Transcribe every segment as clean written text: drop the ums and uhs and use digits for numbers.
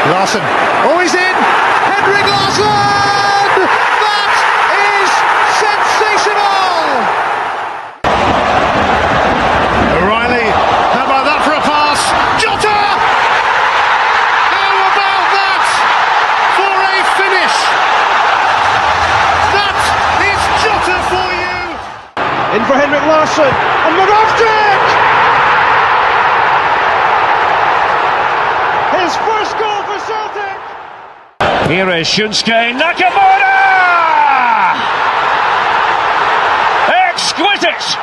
Larsson. Oh, he's in! Henrik Larsson! That is sensational! O'Reilly, how about that for a pass? Jota! How about that for a finish? That is Jota for you! In for Henrik Larsson, and Moravcik! His first goal for Celtic! Here is Shunsuke Nakamura! Exquisite!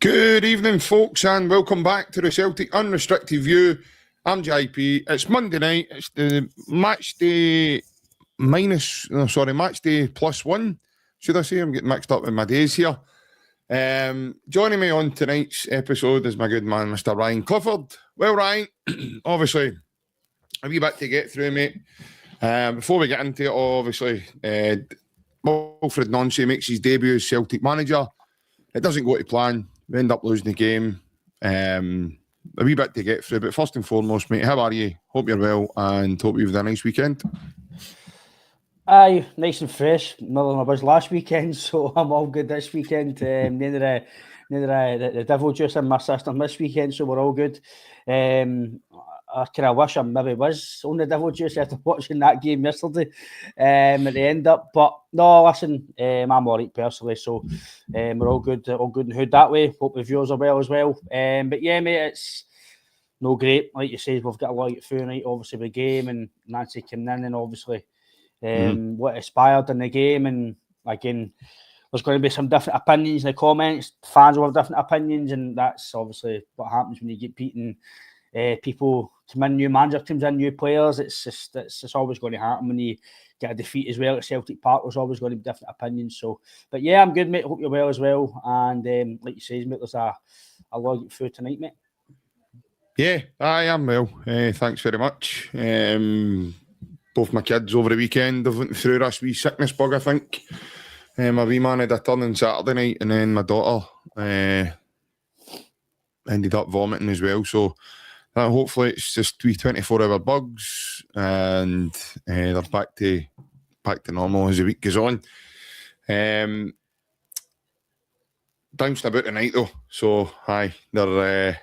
Good evening, folks, and welcome back to the Celtic Unrestricted View. I'm JP. It's Monday night. It's the match day plus one, should I say? I'm getting mixed up with my days here. Joining me on tonight's episode is my good man, Mr. Ryan Clifford. Well, Ryan, obviously, a wee bit to get through, mate. Before we get into it, obviously, Wilfried makes his debut as Celtic manager. It doesn't go to plan. We end up losing the game. A wee bit to get through, but first and foremost, mate, how are you? Hope you're well and hope you've had a nice weekend. Aye, nice and fresh. More than I was last weekend, so I'm all good this weekend. Neither the devil juice in my system this weekend, so we're all good. I kind of wish I maybe was on the devil juice after watching that game yesterday at the end up. But no, listen, I'm all right personally, so we're all good in hood that way. Hope the viewers are well as well. But yeah, mate, it's no great. Like you said, we've got a lot to get through tonight, obviously, the game, and Nancy came in and obviously what inspired in the game. And again, there's going to be some different opinions in the comments. Fans will have different opinions, and that's obviously what happens when you get beaten. People come in, new manager comes in, new players. It's always going to happen when you get a defeat as well at Celtic Park. There's always going to be different opinions. So, but yeah, I'm good, mate. Hope you're well as well. And like you say, mate, there's a lot to get through tonight, mate. Yeah, I am well. Thanks very much. Both my kids over the weekend have went through this wee sickness bug, I think. My wee man had a turn on Saturday night, and then my daughter ended up vomiting as well. So hopefully it's just 24-hour bugs, and they're back to normal as the week goes on. Bounced about tonight though, so aye, they're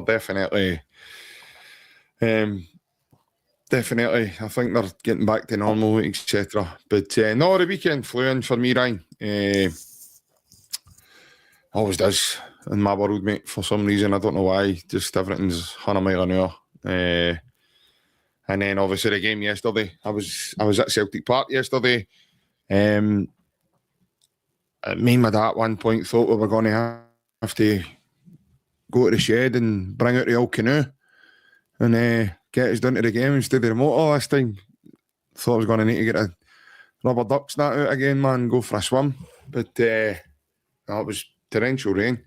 definitely. Definitely, I think they're getting back to normal, etc. But no, the weekend flew in for me, Ryan. Always does in my world, mate. For some reason, I don't know why. Just everything's 100 mile an hour. And then obviously the game yesterday. I was at Celtic Park yesterday. Me and my dad at one point thought we were going to have to go to the shed and bring out the old canoe and get us down to the game instead of the motor this time. Thought I was going to need to get a rubber duck snap out again, man, and go for a swim. But that was torrential rain.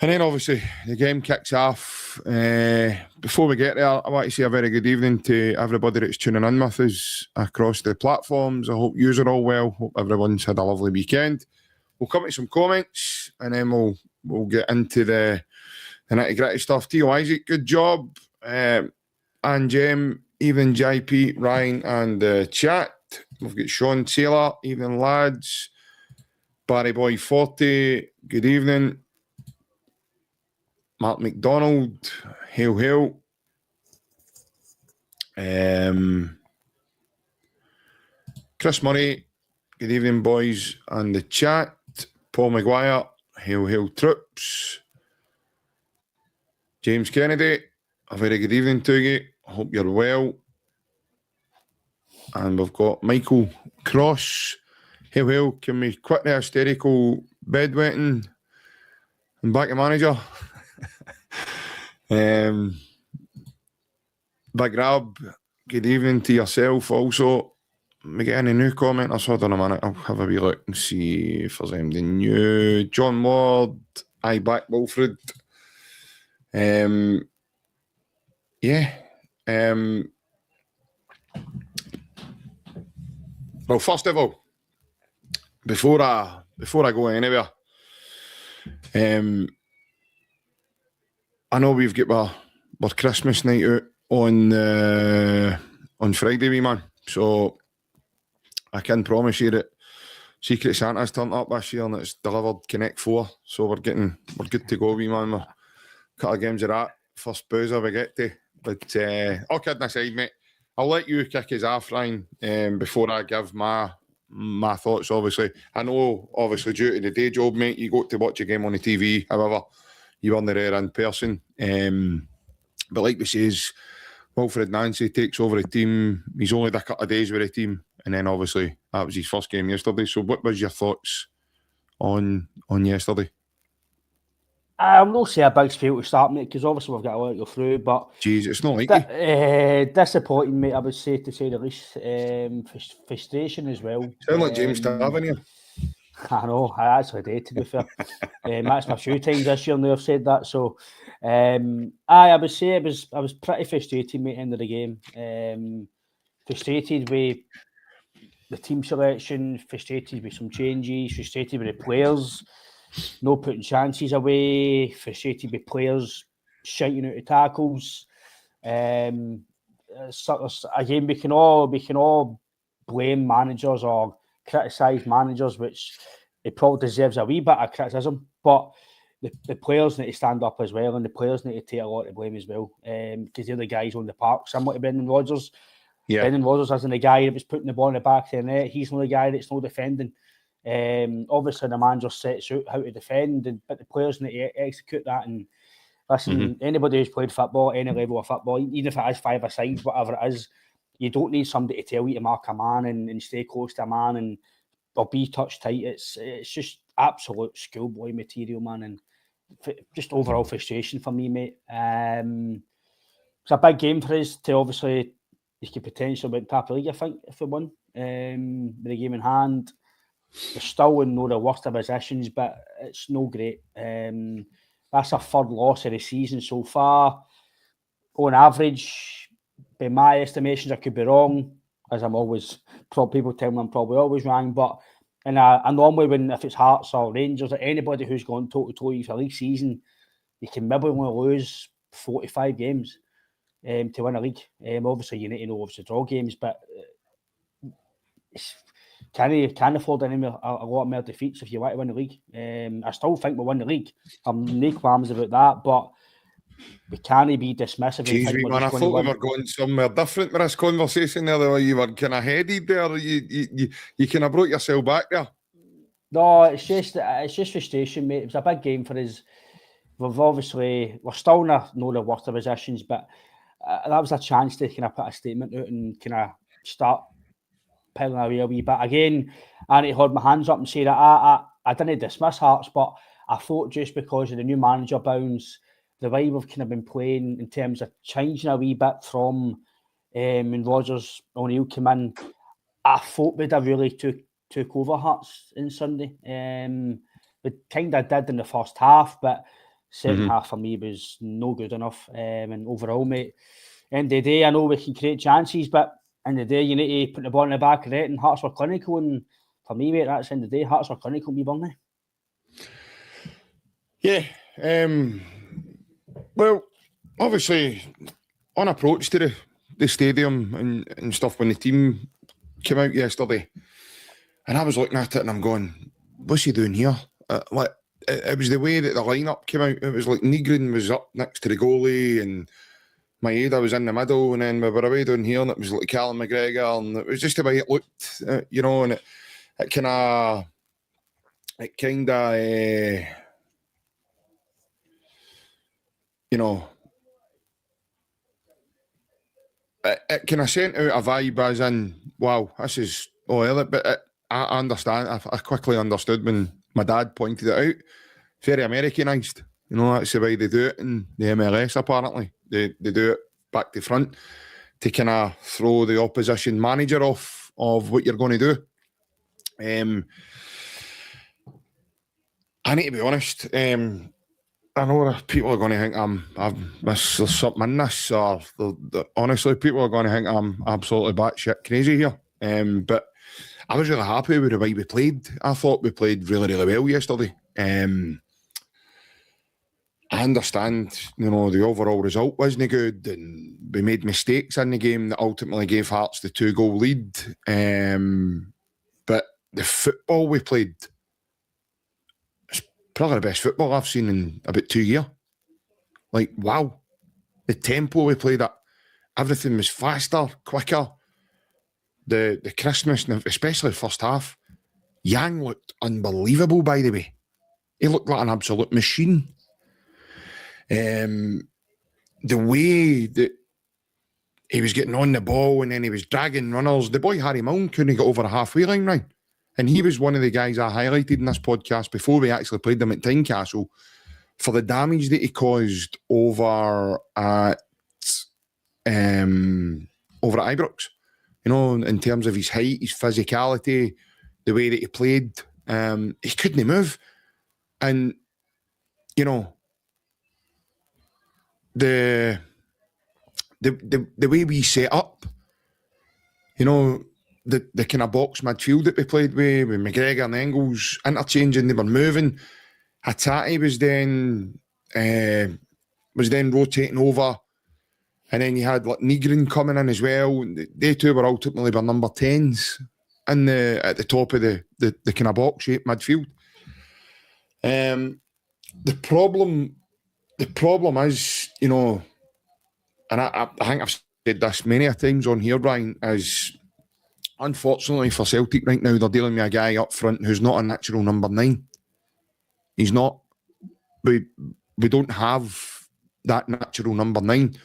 And then obviously the game kicks off. Before we get there, I want to say a very good evening to everybody that's tuning in with us across the platforms. I hope yous are all well. Hope everyone's had a lovely weekend. We'll come to some comments and then we'll get into the nitty-gritty stuff. Tio Isaac, good job. And Jem, evening JP, Ryan and the chat. We've got Sean Taylor, evening lads. Barry Boy 40, good evening. Mark McDonald, hail, hail. Chris Murray, good evening, boys, and the chat. Paul Maguire, hail, hail, troops. James Kennedy, a very good evening to you. I hope you're well. And we've got Michael Cross. Hail, hail, can we quit the hysterical bedwetting and back to manager? Big Rab, good evening to yourself also. We get any new commenters? Hold on a minute, I'll have a wee look and see if there's anything new. John Ward, I back Wilfried. Yeah. Well, first of all, before I go anywhere, I know we've got our Christmas night out on Friday, wee man. So I can promise you that Secret Santa's turned up this year and it's delivered Connect 4. So we're good to go, wee man. We're a couple of games of that. First boozer we get to. But all kidding aside, mate, I'll let you kick us off, Ryan, before I give my thoughts, obviously. I know, obviously, due to the day job, mate, you got to watch a game on the TV. However, you weren't there in person. But like we says, Wilfried Nancy takes over the team. He's only had a couple of days with the team. And then, obviously, that was his first game yesterday. So what was your thoughts on yesterday? I'll not say a big spiel to start, mate, because obviously we've got a lot to go through, but... Jeez, it's not like it. Disappointing, mate, I would say, to say the least. Frustration as well. Sound like James Tavernier. I know, I actually did, to be fair. That's my few times this year now I've said that. So, I would say I was pretty frustrated, mate, end of the game. Frustrated with the team selection, frustrated with some changes, frustrated with the players, no putting chances away, frustrated with players shouting out the tackles. Again, we can all blame managers or criticise managers, which it probably deserves a wee bit of criticism, but the players need to stand up as well, and the players need to take a lot of blame as well, because they're the guys on the park, similar to Brendan Rodgers. Yeah. Brendan Rodgers isn't the guy that was putting the ball in the back of the net. He's not the guy that's not defending. Obviously, the manager sets out how to defend, but the players need to execute that. And listen, anybody who's played football, any level of football, even if it is 5-a-side, whatever it is, you don't need somebody to tell you to mark a man and stay close to a man or be touch tight. It's just absolute schoolboy material, man, and just overall frustration for me, mate. It's a big game for us to obviously. You could potentially win top of the league, I think, if we won with the game in hand. We're still in the worst of positions, but it's no great. That's our third loss of the season so far. On average, by my estimations, I could be wrong, as I'm always, people tell me I'm probably always wrong, but normally if it's Hearts or Rangers or anybody who's gone toe-to-toe for a league season, you can maybe only lose 45 games. To win a league. Obviously, you need to know draw games, but can afford a lot more defeats if you want to win the league. I still think we'll win the league. I'm no qualms about that, but we can't be dismissive. Jeez, man, I thought we were going somewhere different with this conversation there. The way you were kind of headed there, you kind of brought yourself back there. No, it's just frustration, mate. It was a big game for us. We're still not the worst of positions, but that was a chance to kind of put a statement out and kind of start pedaling away a wee bit. Again, I need to hold my hands up and say that I didn't dismiss Hearts, but I thought just because of the new manager bounce, the way we've kind of been playing in terms of changing a wee bit from when Rodgers O'Neill came in, I thought we'd have really took over Hearts on Sunday. We kind of did in the first half, but second half for me was no good enough. And overall, mate, end of the day, I know we can create chances, but end of the day, you need to put the ball in the back of it, and Hearts were clinical. And for me, mate, that's the end of the day. Hearts were clinical, me, Burnley. Yeah. Well, obviously, on approach to the stadium and stuff, when the team came out yesterday, and I was looking at it and I'm going, what's he doing here? It was the way that the lineup came out. It was like Nygren was up next to the goalie and Maeda was in the middle, and then we were away down here and it was like Callum McGregor, and it was just the way it looked, and it kind of it kind of sent out a vibe as in, wow, this is but I understand. I quickly understood when my dad pointed it out. Very Americanised. That's the way they do it in the MLS, apparently. They do it back to front to kind of throw the opposition manager off of what you're going to do. I need to be honest. I know that people are going to think there's something in this, or honestly, people are going to think I'm absolutely batshit crazy here. But I was really happy with the way we played. I thought we played really, really well yesterday. I understand, the overall result wasn't good, and we made mistakes in the game that ultimately gave Hearts the 2-goal lead. But the football we played, it's probably the best football I've seen in about 2 years. Like, wow. The tempo we played at, everything was faster, quicker. The crispness, especially the first half. Yang looked unbelievable, by the way. He looked like an absolute machine. The way that he was getting on the ball and then he was dragging runners. The boy Harry Milne couldn't get over a halfway line, right? And he was one of the guys I highlighted in this podcast before we actually played them at Tynecastle for the damage that he caused over at Ibrox. In terms of his height, his physicality, the way that he played, he couldn't move. And, the way we set up, the kind of box midfield that we played with McGregor and Engels interchanging, they were moving. Hatate was then rotating over, and then you had like Nygren coming in as well. They two were ultimately their number 10s at the top of the kind of box shape midfield. The problem is, and I think I've said this many a times on here, Brian, is unfortunately for Celtic right now, they're dealing with a guy up front who's not a natural number 9. He's not. We don't have that natural number 9.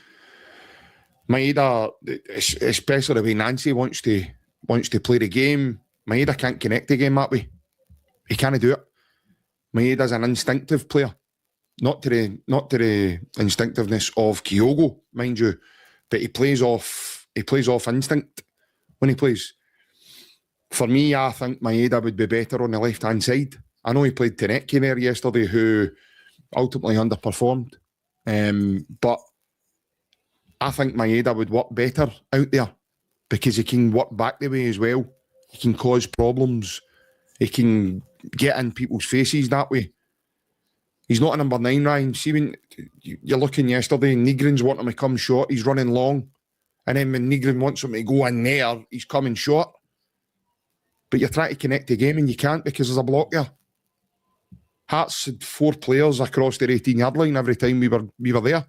Maeda, especially the way Nancy wants to play the game, Maeda can't connect the game that way. He can't do it. Maeda's an instinctive player. Not to the instinctiveness of Kyogo, mind you, but he plays off instinct when he plays. For me, I think Maeda would be better on the left-hand side. I know he played Tenecki there yesterday, who ultimately underperformed. But I think Maeda would work better out there because he can work back the way as well. He can cause problems. He can get in people's faces that way. He's not a number 9, Ryan. See, when you're looking yesterday, Nygren's wanting him to come short, he's running long. And then when Nygren wants him to go in there, he's coming short. But you're trying to connect the game and you can't because there's a block there. Hearts had 4 players across their 18-yard line every time we were there.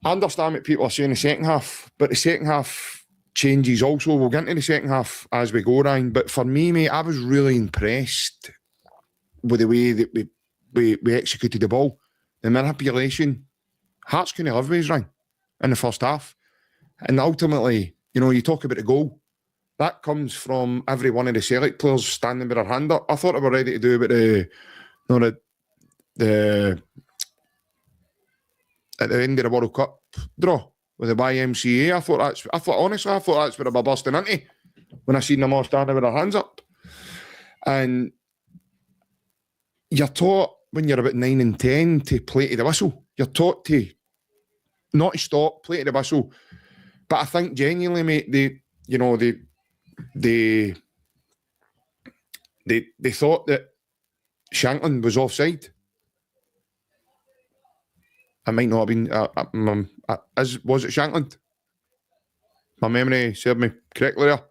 I understand what people are saying in the second half, but the second half changes also. We'll get into the second half as we go, Ryan. But for me, mate, I was really impressed with the way that we executed the ball. The manipulation. Hearts couldn't live with us, Ryan, in the first half. And ultimately, you talk about the goal. That comes from every one of the Celtic players standing with their hand up. I thought they were ready to do about the at the end of the World Cup draw with the YMCA. I thought honestly that's what they were busting into when I seen them all standing with their hands up. And you're taught when you're about 9 and 10 to play to the whistle. You're taught to not to stop, play to the whistle. But I think genuinely, mate, they thought that Shankland was offside. It might not have been. Was it Shankland? My memory served me correctly there.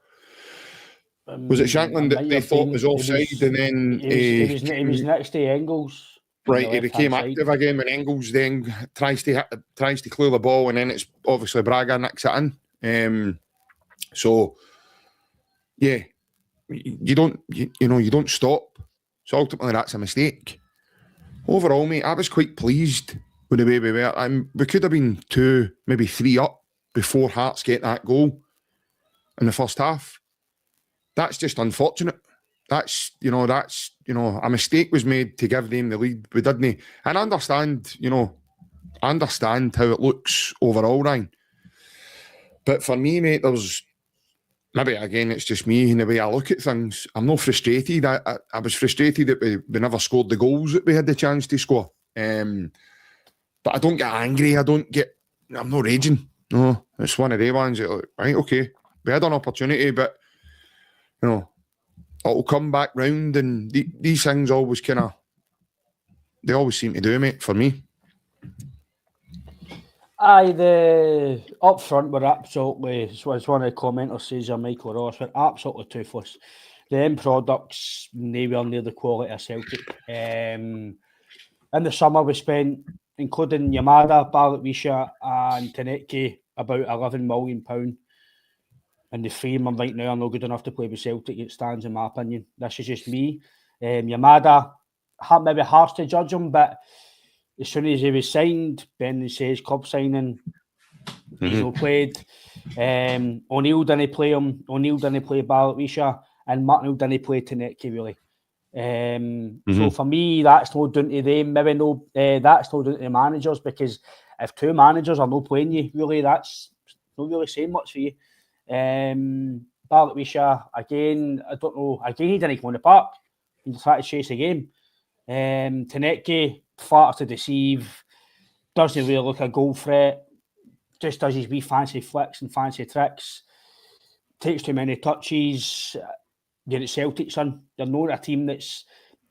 Was it Shankland that they thought was offside, and then he was next to Engels? Right, he became active again when Engels then tries to clear the ball, and then it's obviously Braga nicks it in. So yeah, you don't stop. So ultimately, that's a mistake. Overall, mate, I was quite pleased with the way we were. We could have been 2, maybe 3 up before Hearts get that goal in the first half. That's just unfortunate. That's a mistake was made to give them the lead. We didn't. And I understand how it looks overall, Ryan. But for me, mate, maybe again it's just me and the way I look at things. I'm not frustrated. I was frustrated that we never scored the goals that we had the chance to score. But I don't get angry. I'm not raging. No, it's one of the ones that, right, okay, we had an opportunity, but it'll come back round, and these things always they always seem to do, mate, for me. Aye, the up front were absolutely, as one of the commenters says, Michael Ross, were absolutely toothless. The end products, nowhere near the quality of Celtic. In the summer we spent, including Yamada, Barlet-Wisha and Tanecki, about £11 million. And the three of them right now are not good enough to play with Celtic, it stands in my opinion. This is just me. Yamada, maybe harsh to judge him, but as soon as he was signed, Ben says club signing, he's not played. O'Neill didn't play him. O'Neill didn't play Barlet-Wisha, and Martin didn't play Tanecki really. So for me, that's not down to them. Maybe no, that's not down to the managers, because if two managers are not playing you, really, that's not really saying much for you. Barlet-Wisha, again, I don't know. Again, he didn't go in the park. He tried to chase the game. Tanecki, flatter to deceive, doesn't really look a goal threat, just does his wee fancy flicks and fancy tricks, takes too many touches. You're at Celtic, son. You're not a team that's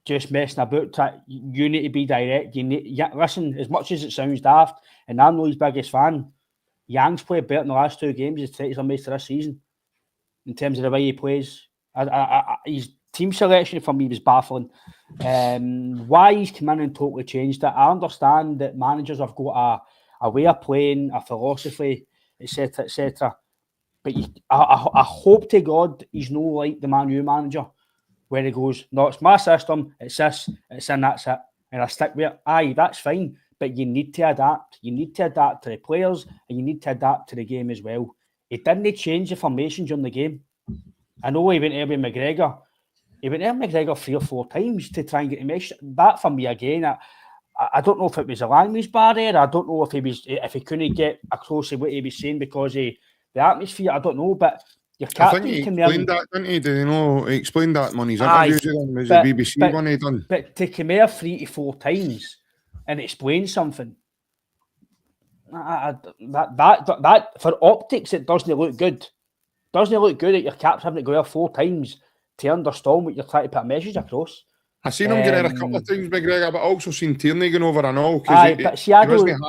just messing about. You need to be direct. Listen, as much as it sounds daft, and I'm not his biggest fan, Yang's played better in the last two games as Celtics are made to this season in terms of the way he plays. His team selection for me was baffling. Why he's come in and totally changed it. I understand that managers have got a way of playing, a philosophy, etc., etc. But I hope to God he's no like the Man U manager, where he goes, no, it's my system, it's this, it's in, that's it, and I stick with it. Aye, that's fine, but you need to adapt. You need to adapt to the players, and you need to adapt to the game as well. He didn't change the formation during the game. I know he went there with McGregor. He went there with McGregor 3 or 4 times to try and get him mesh. That for me again, I don't know if it was a language barrier. I don't know if he couldn't get across to what he was saying because of the atmosphere. I don't know, but your captain, I think he explained that, didn't he? He explained that in his interviews with him. Was the BBC one he done? But to come here 3 to 4 times and explain something, that for optics, it doesn't look good. Doesn't look good that your cap's having to go there 4 times to understand what you're trying to put a message across. I seen him get there a couple of times, McGregor, but I also seen Tierney going over and all because he wasn't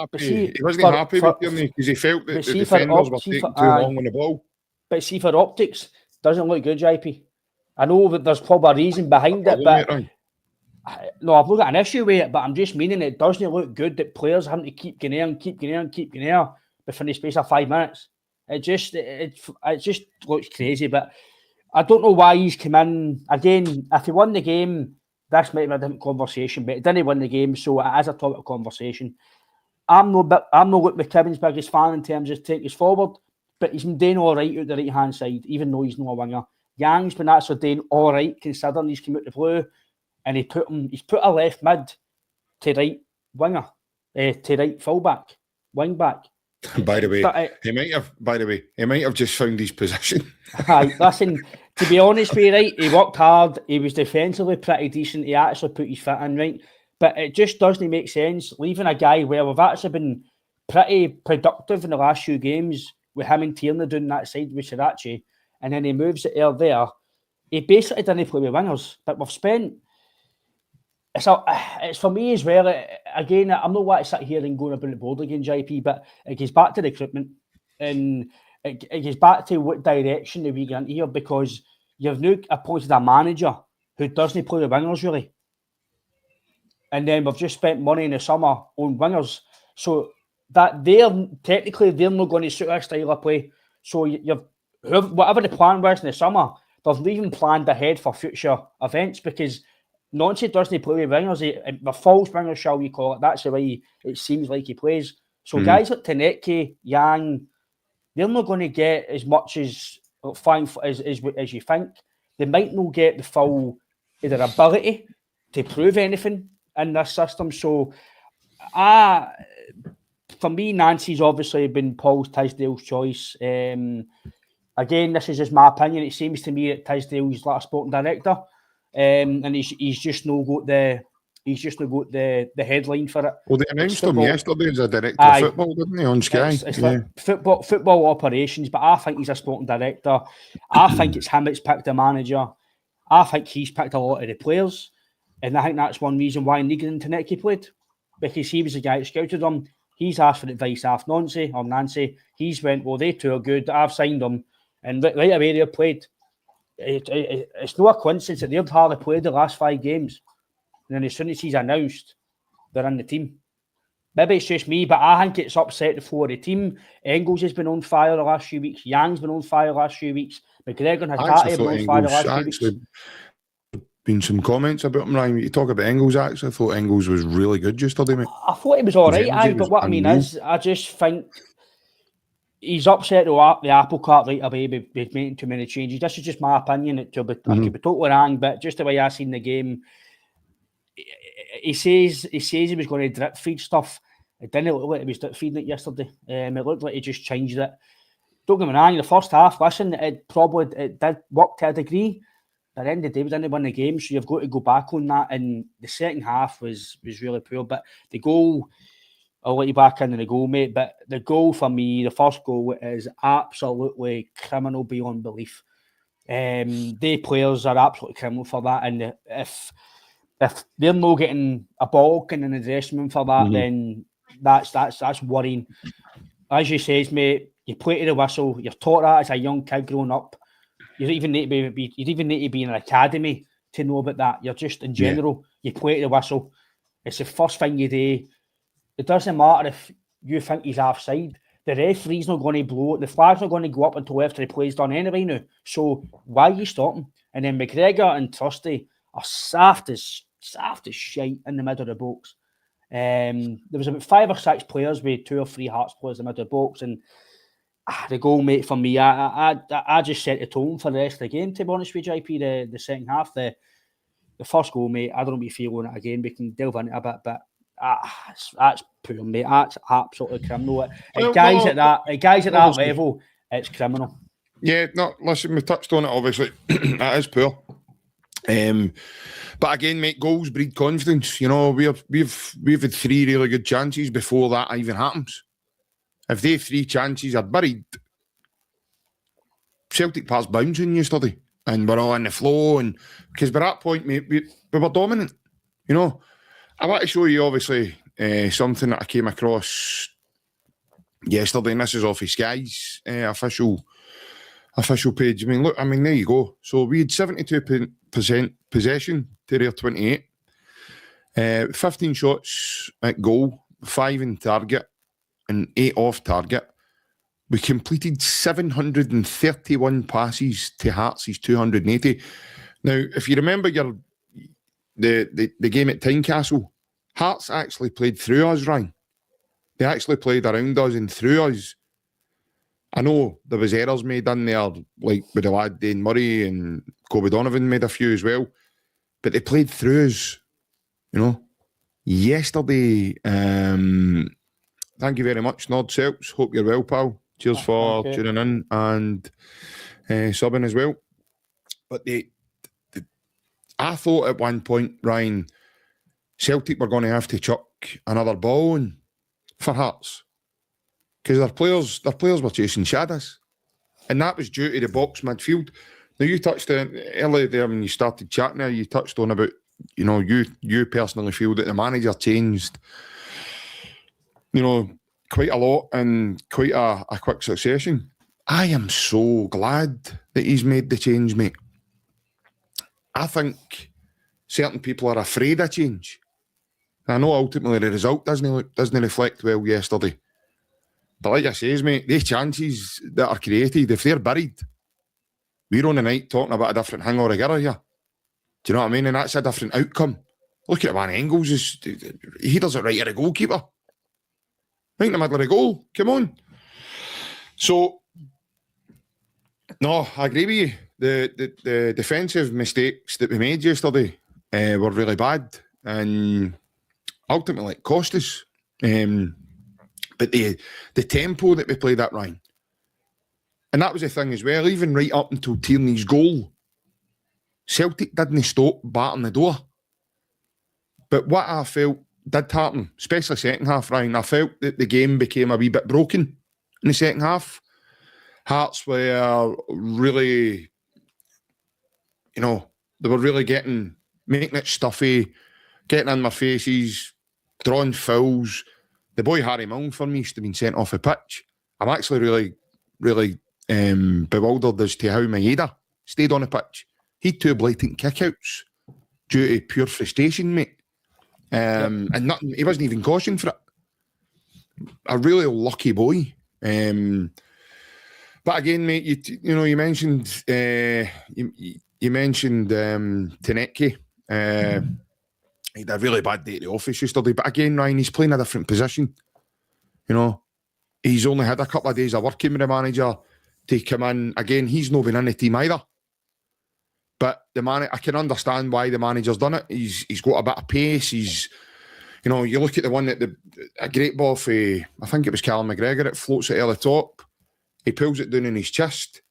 happy with Tierney because he felt that the defenders were taking too long on the ball. But see, for optics, doesn't look good, JP. I know that there's probably a reason behind it, but no, I've not got an issue with it, but I'm just meaning it doesn't look good that players having to keep going there and keep going there and keep going there within the space of 5 minutes. It just looks crazy, but I don't know why he's come in. Again, if he won the game, this might be a different conversation, but he didn't win the game, so it is a topic of conversation. I'm not Luke McKibben's biggest fan in terms of taking us forward, but he's been doing all right out the right-hand side, even though he's not a winger. Yang's been actually doing all right, considering he's come out the blue, and he's put a left mid to right winger, to right fullback, wing back. By the way, he might have just found his position. Listen, to be honest with you, right, he worked hard. He was defensively pretty decent. He actually put his foot in, right? But it just doesn't make sense leaving a guy where we've actually been pretty productive in the last few games with him and Tierney doing that side with Shirachi, and then he moves it there. He basically didn't play with wingers, but we've spent. It's for me as well. Again, I'm not want to sit here and going about the board again, JP, but it goes back to recruitment and it goes back to what direction we get into here, because you've now appointed a manager who doesn't play with wingers really, and then we've just spent money in the summer on wingers, so that they're not going to suit our style of play. So whatever the plan was in the summer, they've not even planned ahead for future events, because Nonce doesn't play with wingers. The false winger, shall we call it? That's the way it seems like he plays. So guys like Tanecki, Yang, they're not going to get as much as you think. They might not get the full either ability to prove anything in this system. So, for me, Nancy's obviously been Paul Tisdale's choice. again, this is just my opinion. It seems to me that Tisdale's like a sporting director, and he's just not got the headline for it. Well, they announced him yesterday as a director of football, didn't they, on Sky? It's like football operations, but I think he's a sporting director. I think it's him that's picked the manager. I think he's picked a lot of the players, and I think that's one reason why Negan and Tanecki played, because he was the guy that scouted them. He's asked for advice off Nancy. He's went, well, they two are good. I've signed them. And right away they've played. It's no coincidence that they've hardly played the last 5 games. And then as soon as he's announced, they're in the team. Maybe it's just me, but I think it's upset the floor of the team. Engels has been on fire the last few weeks. Yang's been on fire the last few weeks. McGregor and Hatate have been on fire the last few weeks. Been some comments about him, Ryan. You talk about Engels, actually. I thought Engels was really good yesterday, mate. I thought he was all right, but what I mean is, I just think he's upset the apple cart right away with making too many changes. This is just my opinion. I could be totally wrong, but just the way I seen the game, he says he was going to drip feed stuff. It didn't look like he was drip feeding it yesterday. It looked like he just changed it. Don't get me wrong, the first half, listen, it did work to a degree. At the end of the day, we didn't win the game, so you've got to go back on that. And the second half was really poor. But the goal, I'll let you back into the goal, mate. But the goal for me, the first goal, is absolutely criminal beyond belief. They players are absolutely criminal for that. And if they're not getting a ball in the dressing room for that, then that's worrying. As you says, mate, you play to the whistle. You're taught that as a young kid growing up. You even need to be in an academy to know about that. You're just in general, you play to the whistle. It's the first thing you do. It doesn't matter if you think he's offside. The referee's not going to blow it. The flag's not going to go up until after the play's done anyway now. So why are you stopping? And then McGregor and Trusty are soft as shite in the middle of the box. There was about 5 or 6 players with 2 or 3 Hearts players in the middle of the box, and the goal, mate, for me, I just set the tone for the rest of the game, to be honest with you, JP, the second half. The first goal, mate, I don't know what you feel on it again. We can delve into it a bit, but that's poor, mate. That's absolutely criminal. Guys at that level, it's criminal. Yeah, no, listen, we touched on it, obviously. That is poor. But again, mate, goals breed confidence. You know, we've had 3 really good chances before that even happens. If they 3 chances are buried, Celtic Park's bouncing yesterday, and we're all in the flow, and because by that point, mate, we were dominant. You know, I want to show you obviously something that I came across yesterday, and this is off of Sky's official page. I mean, look, there you go. So we had 72% possession to their 28, 15 shots at goal, 5 in target, and 8 off target. We completed 731 passes to Hearts' 280. Now, if you remember the game at Tynecastle, Hearts actually played through us, Ryan. They actually played around us and through us. I know there was errors made in there, like with the lad Dane Murray, and Kobe Donovan made a few as well. But they played through us, you know. Yesterday, thank you very much, Nord Celts. Hope you're well, pal. Cheers for tuning in and subbing as well. But I thought at one point, Ryan, Celtic were going to have to chuck another ball in for Hearts, because their players were chasing shadows, and that was due to the box midfield. Now, you touched on earlier there when you started chatting there, you touched on about, you know, you personally feel that the manager changed, you know, quite a lot in quite a quick succession. I am so glad that he's made the change, mate. I think certain people are afraid of change. I know ultimately the result doesn't reflect well yesterday. But like I says, mate, these chances that are created, if they're buried, we're on the night talking about a different thing altogether here. Do you know what I mean? And that's a different outcome. Look at Van Engels. He does it right at the goalkeeper. Right in the middle of the goal. Come on. So, no, I agree with you. The defensive mistakes that we made yesterday were really bad, and ultimately it cost us. But the tempo that we played at, Ryan, And that was the thing as well, even right up until Tierney's goal, Celtic didn't stop batting the door. But what I felt did happen, especially second half, Ryan, I felt that the game became a wee bit broken in the second half. Hearts were really, they were really making it stuffy, getting in their faces, drawing fouls. The boy Harry Milne, for me, should have been sent off the pitch. I'm actually really, really bewildered as to how Maeda stayed on the pitch. He had 2 blatant kickouts due to pure frustration, mate. And nothing, he wasn't even cautioned for it. A really lucky boy. But again, mate, you mentioned you mentioned Tenecki. He had a really bad day at the office yesterday. But again, Ryan, he's playing a different position. He's only had a couple of days of working with the manager to come in. Again, he's not been in the team either. But I can understand why the manager's done it. He's got a bit of pace. He's, you look at the one that a great ball for, I think it was Callum McGregor, it floats it at the top. He pulls it down in his chest.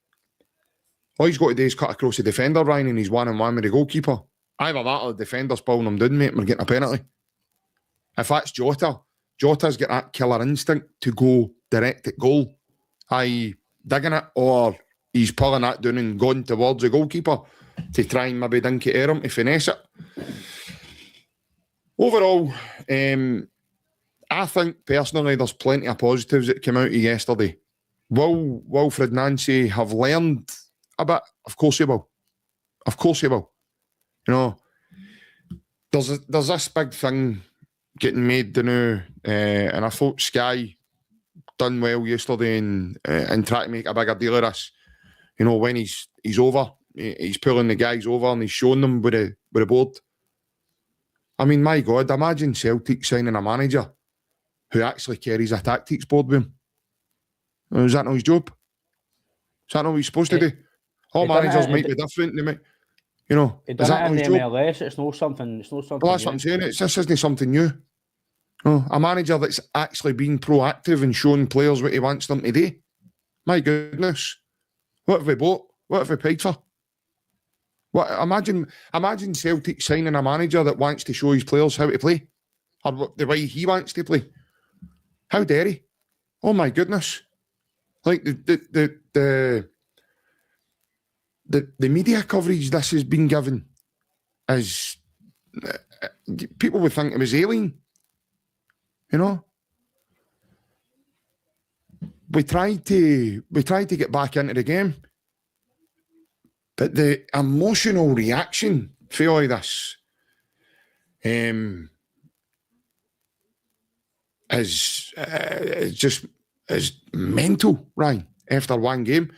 All he's got to do is cut across the defender, Ryan, and he's 1-on-1 with the goalkeeper. Either that or the defender's pulling him down, mate, and we're getting a penalty. If that's Jota's got that killer instinct to go direct at goal, i.e. digging it, or he's pulling that down and going towards the goalkeeper to try and maybe dink it at him to finesse it. Overall, I think personally there's plenty of positives that came out of yesterday. Will Wilfried Nancy have learned a bit? Of course he will. Of course he will. There's this big thing getting made now, and I thought Sky done well yesterday and try to make a bigger deal of this. When he's over, he's pulling the guys over and he's showing them with the board. I mean, my God, imagine Celtic signing a manager who actually carries a tactics board with him. Is that not his job? Is that not what he's supposed to do? All managers might be different. They might, is that not his job? MLS, it's not something. Well, that's what I'm saying. This isn't something new. A manager that's actually been proactive and showing players what he wants them to do. My goodness, what have we bought? What have we paid for? What? Imagine Celtic signing a manager that wants to show his players how to play, or the way he wants to play. How dare he? Oh my goodness! Like the media coverage this has been given is people would think it was alien. We tried to get back into the game, but the emotional reaction for all this is mental, Ryan. After one game,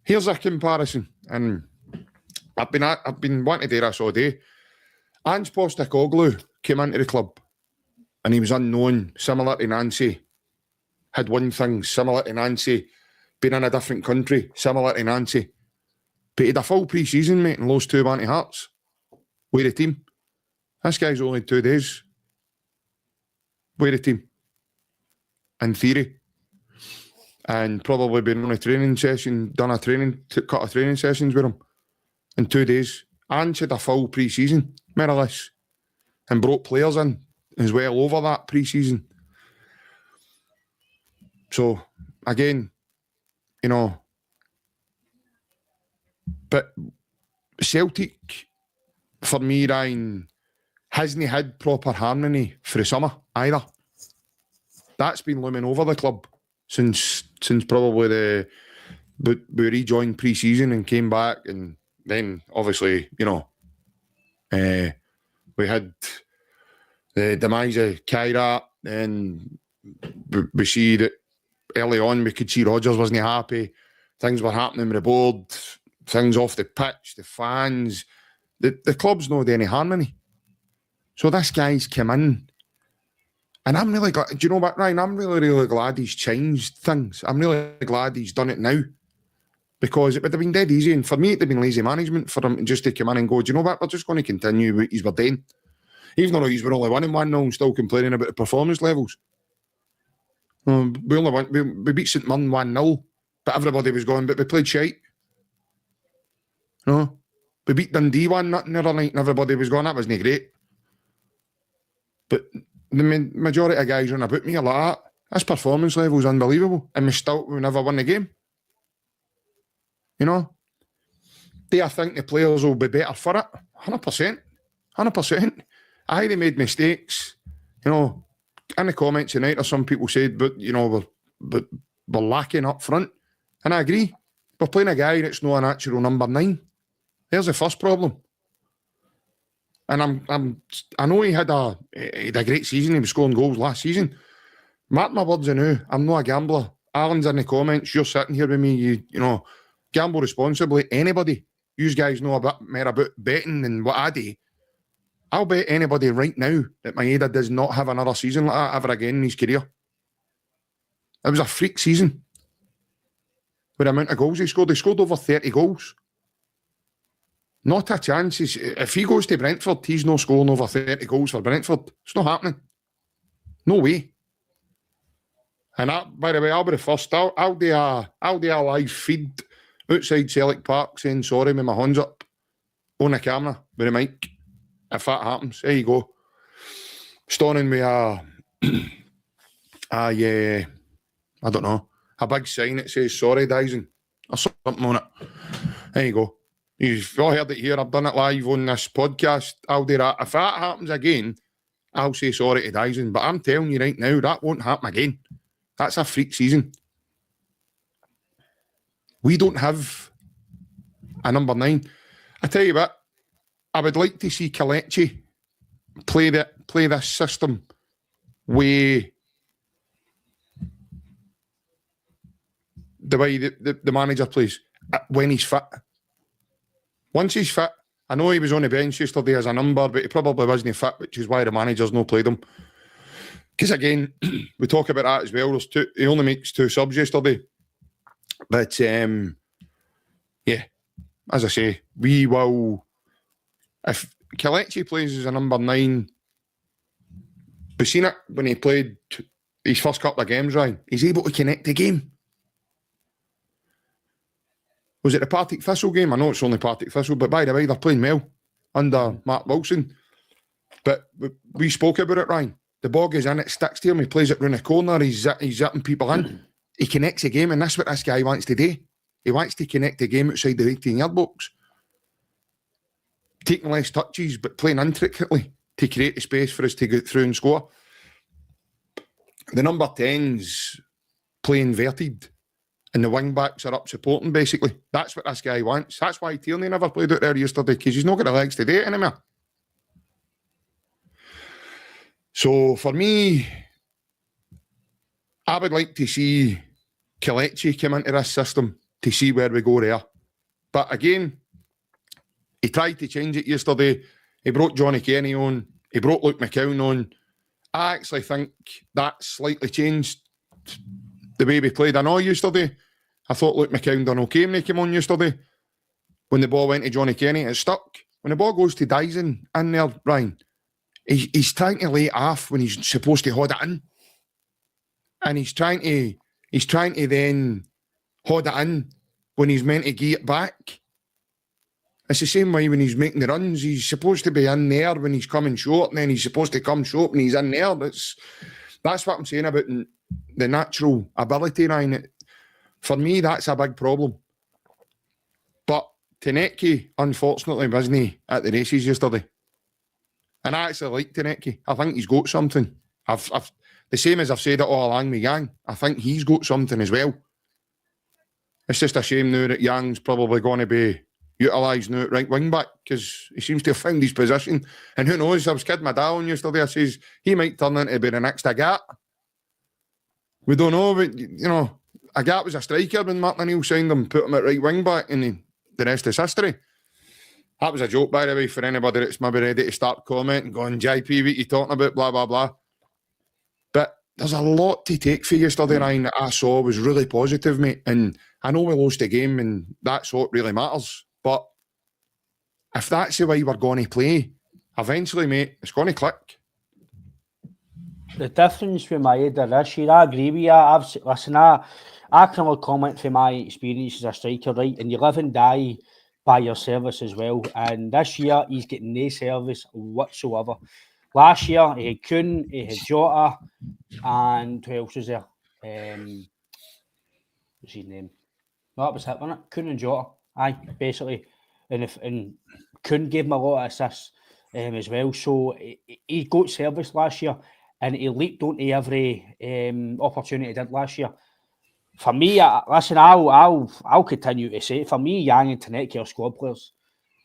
here's a comparison, and I've been wanting to do this all day. Ange Postecoglou came into the club, and he was unknown, similar to Nancy. Had won things, similar to Nancy. Been in a different country, similar to Nancy. But he had a full pre-season, mate, and lost 2-1 to Hearts. With the team. This guy's only 2 days. With the team. In theory. And probably been on a training session, cut of training sessions with him. In 2 days. Ange had a full pre-season, more or less. And brought players in as well over that pre-season. So, again, but Celtic, for me, Ryan, hasn't had proper harmony for the summer either. That's been looming over the club since probably we rejoined pre-season and came back, and then obviously, we had the demise of Kyra, and we see that early on we could see Rodgers wasn't happy. Things were happening with the board, things off the pitch, the fans. The club's not any harmony. So this guy's come in, and I'm really glad. Do you know what, Ryan? I'm really, really glad he's changed things. I'm really glad he's done it now, because it would have been dead easy. And for me, it would have been lazy management for him just to come in and go, do you know what? We're just going to continue what he's doing. Even though he's only winning 1-0 and still complaining about the performance levels. We beat St Mirren 1-0, But everybody was going, but we played shite. No. We beat Dundee 1-0 the other night and everybody was going, that wasn't great. But the majority of guys on about me are like that. His performance level is unbelievable. And we never won the game. You know? Do I think the players will be better for it? 100%. 100%. Aye, they made mistakes. You know, in the comments tonight, there's some people said, but, you know, we're lacking up front. And I agree. We're playing a guy that's not a natural number 9. There's the first problem. And I know he had a great season. He was scoring goals last season. Mark my words anew, I'm not a gambler. Alan's in the comments. You're sitting here with me. You know, gamble responsibly. Anybody. You guys know a bit more about betting than what I do. I'll bet anybody right now that Maeda does not have another season like that ever again in his career. It was a freak season. With the amount of goals he scored over 30 goals. Not a chance. If he goes to Brentford, he's not scoring over 30 goals for Brentford. It's not happening. No way. And that, by the way, I'll be the first. I'll do a live feed outside Celtic Park saying sorry with my hands up on the camera with a mic. If that happens, there you go. Stoning with I don't know, a big sign that says sorry, Dyson, or something on it. There you go. You've all heard it here. I've done it live on this podcast. I'll do that. If that happens again, I'll say sorry to Dyson. But I'm telling you right now, that won't happen again. That's a freak season. We don't have a number 9. I tell you what, I would like to see Kelechi play this system with the way the manager plays when he's fit. Once he's fit, I know he was on the bench yesterday as a number, but he probably wasn't fit, which is why the manager's not played him. Because again, we talk about that as well. He only makes 2 subs yesterday. But yeah, as I say, we will. If Kelechi plays as a number 9, we've seen it when he played his first couple of games, Ryan. He's able to connect the game. Was it the Partick Thistle game? I know it's only Partick Thistle, but by the way, they're playing well under Mark Wilson. But we spoke about it, Ryan. The ball goes in, it sticks to him, he plays it round the corner, he's zipping people in. He connects the game, and that's what this guy wants to do. He wants to connect the game outside the 18-yard box. Taking less touches, but playing intricately to create the space for us to get through and score. The number 10's playing inverted, and the wing-backs are up supporting, basically. That's what this guy wants. That's why Tierney never played out there yesterday, because he's not got the legs to do it anymore. So, for me, I would like to see Kelechi come into this system to see where we go there. But again, he tried to change it yesterday. He brought Johnny Kenny on. He brought Luke McCown on. I actually think that slightly changed the way we played. I know yesterday, I thought Luke McCown done okay when he came on yesterday. When the ball went to Johnny Kenny, it stuck. When the ball goes to Dyson in there, Ryan, he's trying to lay it off when he's supposed to hold it in. And he's trying to then hold it in when he's meant to get it back. It's the same way when he's making the runs. He's supposed to be in there when he's coming short, and then he's supposed to come short when he's in there. That's what I'm saying about the natural ability, Ryan. For me, that's a big problem. But Tenecki, unfortunately, wasn't at the races yesterday. And I actually like Tenecki. I think he's got something. I've the same as I've said it all along with Yang. I think he's got something as well. It's just a shame now that Yang's probably going to be utilised now at right wing back, because he seems to have found his position. And who knows, I was kidding my dad on yesterday. I says he might turn into be the next Agat. We don't know, but you know, Agat was a striker when Martin O'Neill signed him, put him at right wing back, and the rest is history. That was a joke, by the way, for anybody that's maybe ready to start commenting, going, JP, what you talking about, blah, blah, blah. But there's a lot to take for yesterday, Ryan, that I saw was really positive, mate. And I know we lost the game, and that's what really matters. But if that's the way we're going to play, eventually, mate, it's going to click. The difference with Maeda this year, I agree with you. I can only comment from my experience as a striker, right? And you live and die by your service as well. And this year, he's getting no service whatsoever. Last year, he had Kuhn, he had Jota, and who else was there? What's his name? No, that was it, wasn't it? Kuhn and Jota. Aye, basically. And Kuhn gave him a lot of assists as well. So he got service last year, and he leaped onto every opportunity he did last year. For me, listen, I'll continue to say it. For me, Yang and Tanecki are squad players.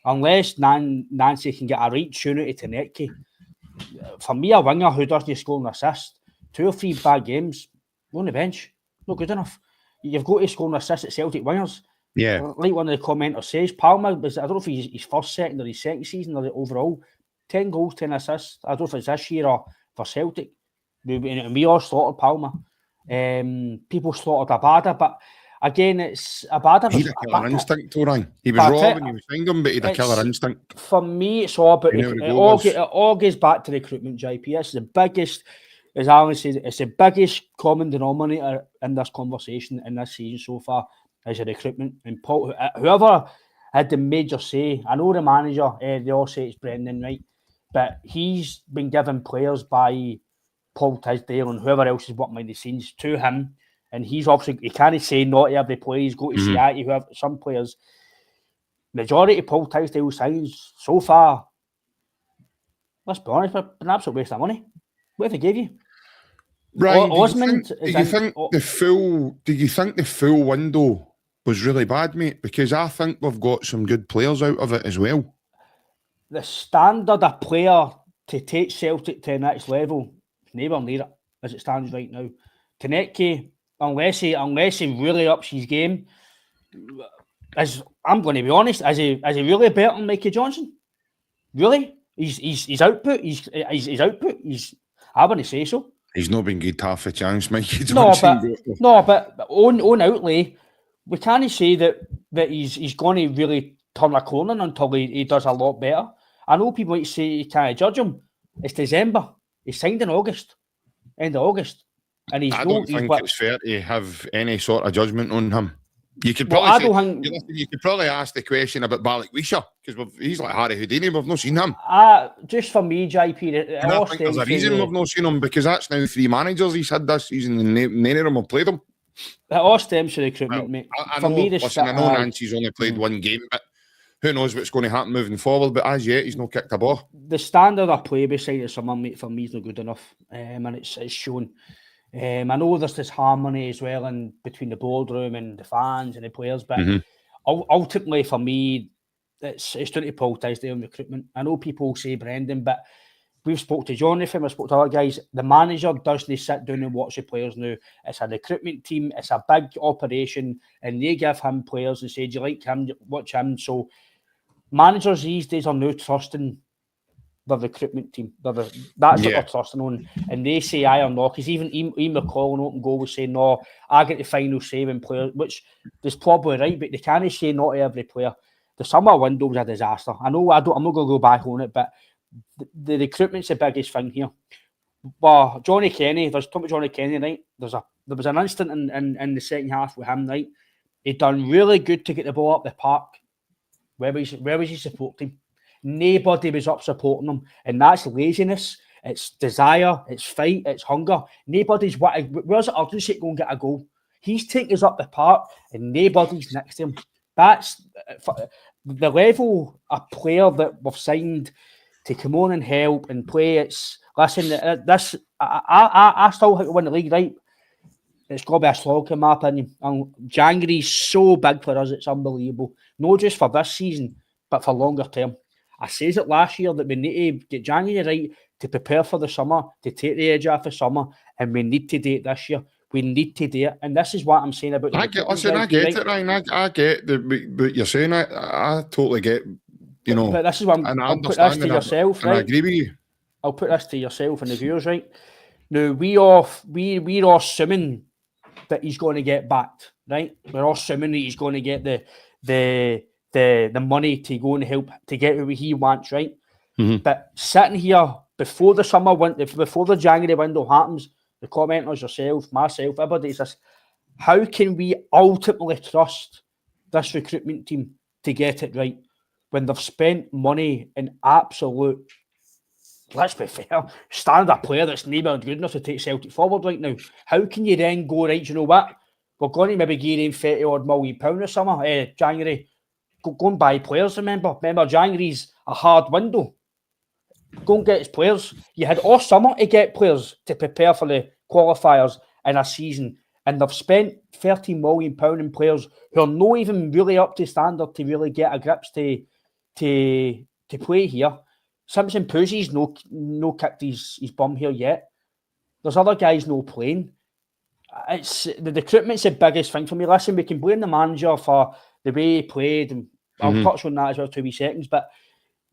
Unless Nancy can get a right tune out of Tanecki. For me, a winger who doesn't score an assist, 2 or 3 bad games, on the bench, not good enough. You've got to score an assist at Celtic wingers. Yeah. Like one of the commenters says, Palmer was, I don't know if he's his first, second, or his second season, or overall, 10 goals, 10 assists. I don't know if it's this year or for Celtic. We all slaughtered Palmer. People slaughtered Abada, but again, it's Abada. He had a killer instinct, Torang. He was raw when you signed him, but he had a killer instinct. For me, it's all about it all goes back to recruitment, JP. It's the biggest, as Alan said, it's the biggest common denominator in this conversation in this season so far is the recruitment. And Paul, whoever had the major say, I know the manager, they all say it's Brendan, right? But he's been given players by Paul Tisdale and whoever else is working behind the scenes to him, and he's obviously, he can't say not to every player. He's got to say that to whoever, some players. Majority of Paul Tisdale signs so far, let's be honest, been an absolute waste of money. What have they gave you? Right. Osmond. Do you think the full window was really bad, mate? Because I think we've got some good players out of it as well. The standard of player to take Celtic to the next level, nowhere near it as it stands right now. Tanecki, unless he really ups his game, I'm going to be honest, is he really better than Mikey Johnson? Really? His output, I wouldn't say so. He's not been good half a chance, Mikey Johnson. But on outlay, we can't say that he's going to really turn a corner until he does a lot better. I know people might say you can't judge him. It's December. He signed in August, end of August. And I don't think it's fair to have any sort of judgment on him. You could probably you could probably ask the question about Balikwisha, because he's like Harry Houdini. We've not seen him. Just for me, JP, I think there's a reason we've not seen him, because that's now 3 managers he's had this season, and none of them have played him. It all stems from recruitment, mate. I know Nancy's only played 1 game, but who knows what's going to happen moving forward. But as yet, he's not kicked a ball. The standard of play beside summer, mate, for me is not good enough, and it's shown. I know there's this harmony as well in between the boardroom and the fans and the players, but ultimately for me, it's down to Paul Tisdale and recruitment. I know people say Brendan, but we've spoke to Jonathan, we've spoke to other guys. The manager doesn't sit down and watch the players now. It's a recruitment team, it's a big operation, and they give him players and say, do you like him, watch him. So managers these days are now trusting the recruitment team. That's what they're trusting on. And they say aye or no, because even Ian McCall on open goal was saying, no, I get the final say when players, which is probably right, but they can't say no to every player. The summer window was a disaster. I'm not going to go back on it, but the recruitment's the biggest thing here. But Johnny Kenny, there's talking about Johnny Kenny, right? There was an instant in the second half with him, right? He done really good to get the ball up the park. Where was his support team? Nobody was up supporting him, and that's laziness. It's desire. It's fight. It's hunger. Nobody's where's the urgency to go and get a goal? He's taking us up the park, and nobody's next to him. That's the level of player that we've signed to come on and help and play. It's listen. This I still think to win the league, right? It's got to be a slog in my opinion. And January's so big for us; it's unbelievable. Not just for this season, but for longer term. I says it last year that we need to get January right to prepare for the summer, to take the edge off the summer, and we need to do it this year. We need to do it, and this is what I'm saying about. I get it, Ryan. I get what you're saying. I totally get. You know, but this is what I'll put this to yourself, right? I agree with you. I'll put this to yourself and the viewers, right? Now we're all assuming that he's going to get backed, right? We're all assuming that he's going to get the money to go and help to get what he wants, right? But sitting here before the January window happens, the commenters, yourself, myself, everybody says, how can we ultimately trust this recruitment team to get it right when they've spent money in absolute, let's be fair, standard player that's never good enough to take Celtic forward right now? How can you then go, right, you know what? We're going to maybe give him £30 million this summer, January. Go and buy players, remember. Remember, January's a hard window. Go and get his players. You had all summer to get players to prepare for the qualifiers in a season, and they've spent £30 million in players who are not even really up to standard to really get a grips to play here. Simpson Pusey's no kicked his bum here yet. There's other guys no playing. It's the recruitment's the biggest thing for me. Listen, we can blame the manager for the way he played, and I'll touch on that as well 2 seconds, but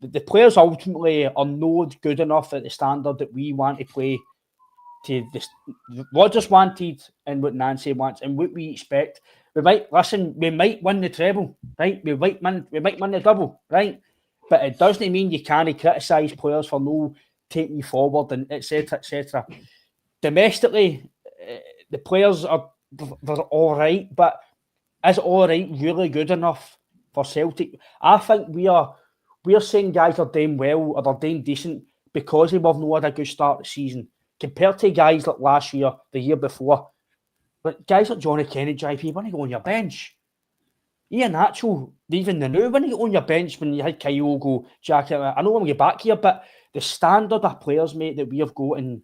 the players ultimately are not good enough at the standard that we want to play to this. Rodgers wanted and what Nancy wants and what we expect. We might win the treble, right? We might win the double, right? But it doesn't mean you can't criticise players for no taking you forward and etc. etc. Domestically, the players they're all right, but is all right really good enough for Celtic? I think we're saying guys are doing well or they're doing decent because we've not had a good start to the season compared to guys like last year, the year before. But guys like Johnny Kenny, JP, when you go on your bench, Ian Hatchell, even the new, when you go on your bench, when you had Kyogo, Jack, I know I'm going back here, but the standard of players, mate, that we have got, and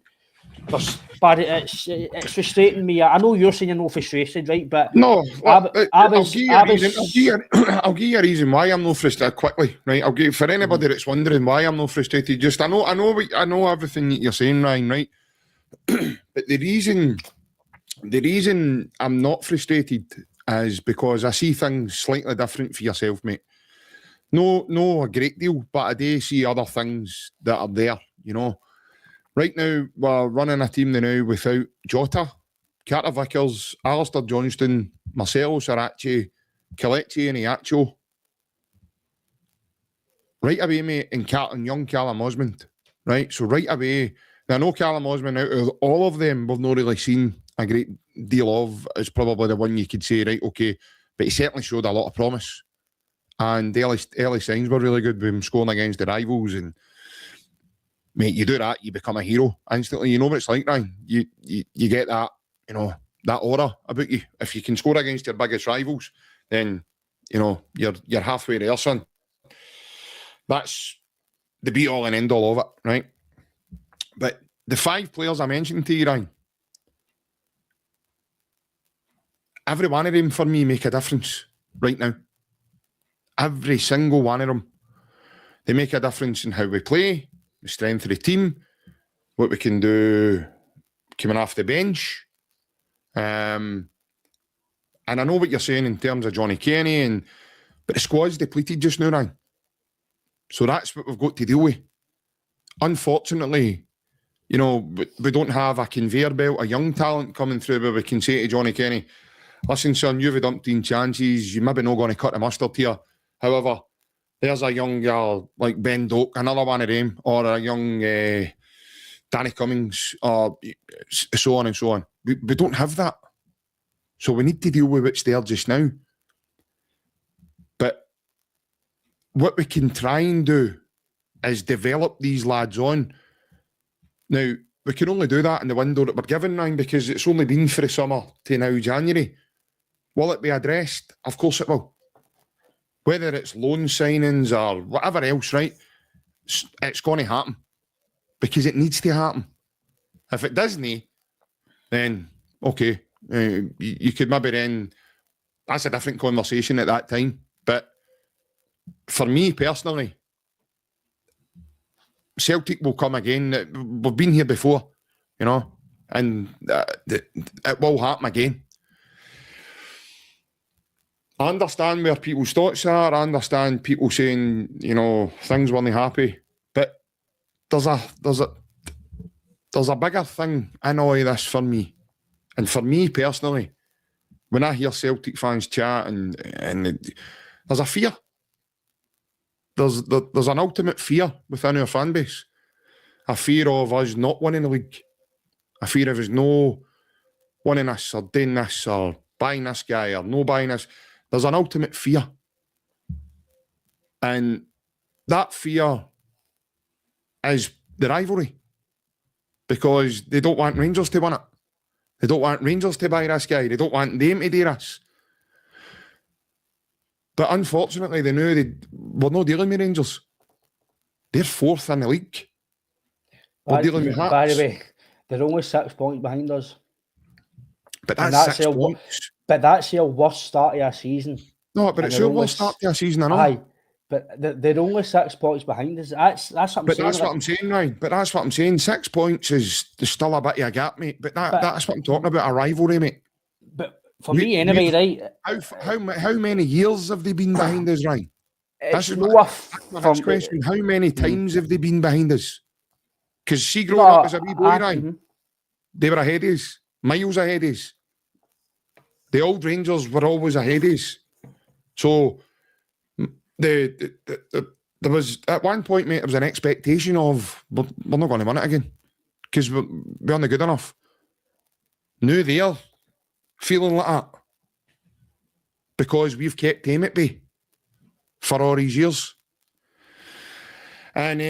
it's frustrating me. I know you're saying you're not frustrated, right? But no, I'll give you a reason why I'm not frustrated quickly, right? I'll give for anybody that's wondering why I'm not frustrated. Just I know everything that you're saying, Ryan, right? But the reason I'm not frustrated is because I see things slightly different for yourself, mate. No, a great deal, but I do see other things that are there, you know. Right now, we're running a team now without Jota, Carter Vickers, Alistair Johnston, Marcelo Sarachi, Kelechi and Iacho. Right away, mate, and young Callum Osmond. Right? So right away, now I know Callum Osmond, out of all of them, we've not really seen a great deal of. It's probably the one you could say, right, okay, but he certainly showed a lot of promise. And early signs were really good with him scoring against the rivals. And mate, you do that, you become a hero instantly. You know what it's like, Ryan. You get that, you know, that aura about you. If you can score against your biggest rivals, then you know you're halfway there, son. That's the be all and end all of it, right? But the 5 players I mentioned to you, Ryan, every one of them for me make a difference right now. Every single one of them. They make a difference in how we play, the strength of the team, what we can do coming off the bench. And I know what you're saying in terms of Johnny Kenny, but the squad's depleted just now, Ryan. So that's what we've got to deal with. Unfortunately, you know, we don't have a conveyor belt of young talent coming through where we can say to Johnny Kenny, listen, son, you've had umpteen chances, you're maybe not going to cut the mustard here. However, there's a young girl like Ben Doak, another one of them, or a young Danny Cummings, or so on and so on. We don't have that. So we need to deal with what's there just now. But what we can try and do is develop these lads on. Now, we can only do that in the window that we're given now because it's only been for the summer to now January. Will it be addressed? Of course it will. Whether it's loan signings or whatever else, right? It's going to happen because it needs to happen. If it doesn't, then okay, you could maybe then, that's a different conversation at that time. But for me personally, Celtic will come again. We've been here before, you know, and it will happen again. I understand where people's thoughts are. I understand people saying, you know, things weren't happy. But there's a bigger thing in all of this for me. And for me personally, when I hear Celtic fans chat and there's a fear. There's an ultimate fear within our fan base. A fear of us not winning the league. A fear of us no winning this or doing this or buying this guy or no buying this. There's an ultimate fear. And that fear is the rivalry. Because they don't want Rangers to win it. They don't want Rangers to buy this guy. They don't want them to do this. But unfortunately, they know we're not dealing with Rangers. They're 4th in the league. We're dealing with Hearts. By the way, they're only 6 points behind us. But that's 6 points. But that's their worst start of a season. No, but it's their worst start of a season, I know. Aye, but they're only 6 points behind us. That's what I'm saying. But that's what I'm saying, Ryan. But that's what I'm saying. 6 points is still a bit of a gap, mate. But that's what I'm talking about, a rivalry, mate. But for me, anyway, right? How many years have they been behind us, Ryan? That's my next question. How many times have they been behind us? Because see, growing up as a wee boy, Ryan, they were ahead of us. Miles ahead of us. The old Rangers were always ahead of us. So there was, at one point, mate, there was an expectation of, we're not going to win it again because we aren't good enough. Now they're feeling like that because we've kept him at bay for all these years. And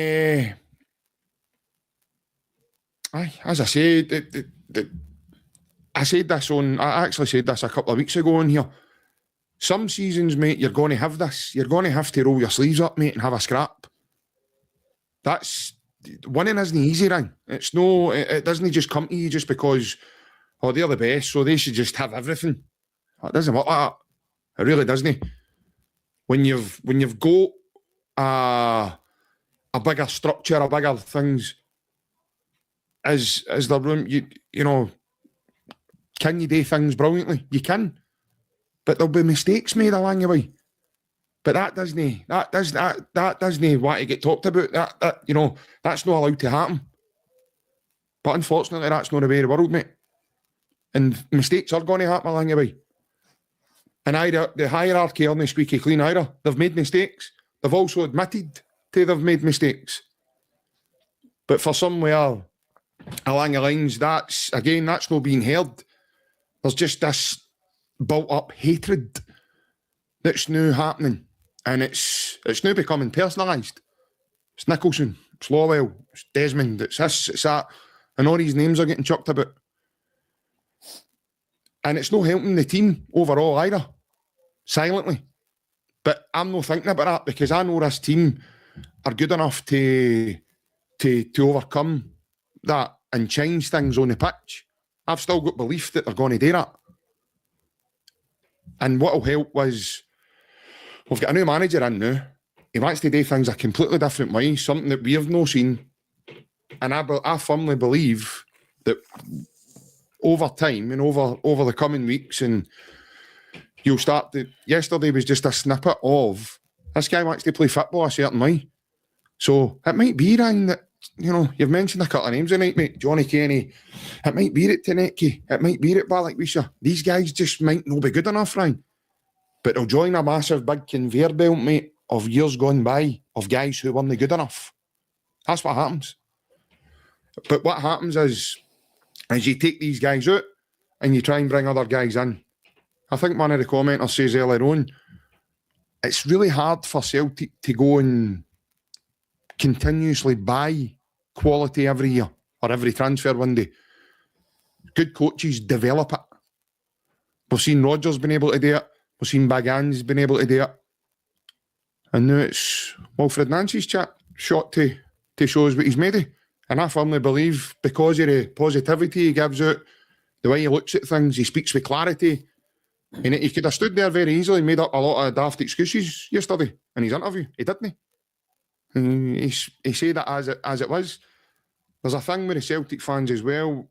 as I said, I actually said this a couple of weeks ago on here. Some seasons, mate, you're going to have this. You're going to have to roll your sleeves up, mate, and have a scrap. Winning isn't easy, Ryan. It's no, it doesn't just come to you just because, they're the best, so they should just have everything. It doesn't work like that. It really doesn't. When you've got a bigger structure, a bigger things, as the room, you know, can you do things brilliantly? You can. But there'll be mistakes made along the way. But that doesn't want to get talked about. That you know, that's not allowed to happen. But unfortunately, that's not the way of the world, mate. And mistakes are going to happen along the way. And the hierarchy aren't squeaky clean either. They've made mistakes. They've also admitted they've made mistakes. But for somewhere along the lines, that's not being heard. There's just this built-up hatred that's now happening. And it's now becoming personalised. It's Nicholson, it's Lawwell, it's Desmond, it's this, it's that. And all these names are getting chucked about. And it's not helping the team overall either. Silently. But I'm not thinking about that because I know this team are good enough to overcome that and change things on the pitch. I've still got belief that they're going to do that. And what will help was we've got a new manager in now. He wants to do things a completely different way, something that we have not seen. And I firmly believe that over time and over the coming weeks, and you'll start to. Yesterday was just a snippet of this guy wants to play football a certain way. So it might be, Ryan, that, you know, you've mentioned a couple of names tonight, mate. Johnny Kenny. It might be it Tanecki. It might be it Balak-Wisha. These guys just might not be good enough, Ryan. But they'll join a massive big conveyor belt, mate, of years gone by of guys who weren't good enough. That's what happens. But what happens is you take these guys out and you try and bring other guys in. I think one of the commenters says earlier on, it's really hard for Celtic to go and continuously buy quality every year or every transfer window. Good coaches develop it. We've seen Rodgers been able to do it. We've seen Bagan's been able to do it. And now it's Wilfried Nancy's shot to show us what he's made of. And I firmly believe because of the positivity he gives out, the way he looks at things, he speaks with clarity. And he could have stood there very easily and made up a lot of daft excuses yesterday in his interview. He didn't. And he said it as it was. There's a thing with the Celtic fans as well.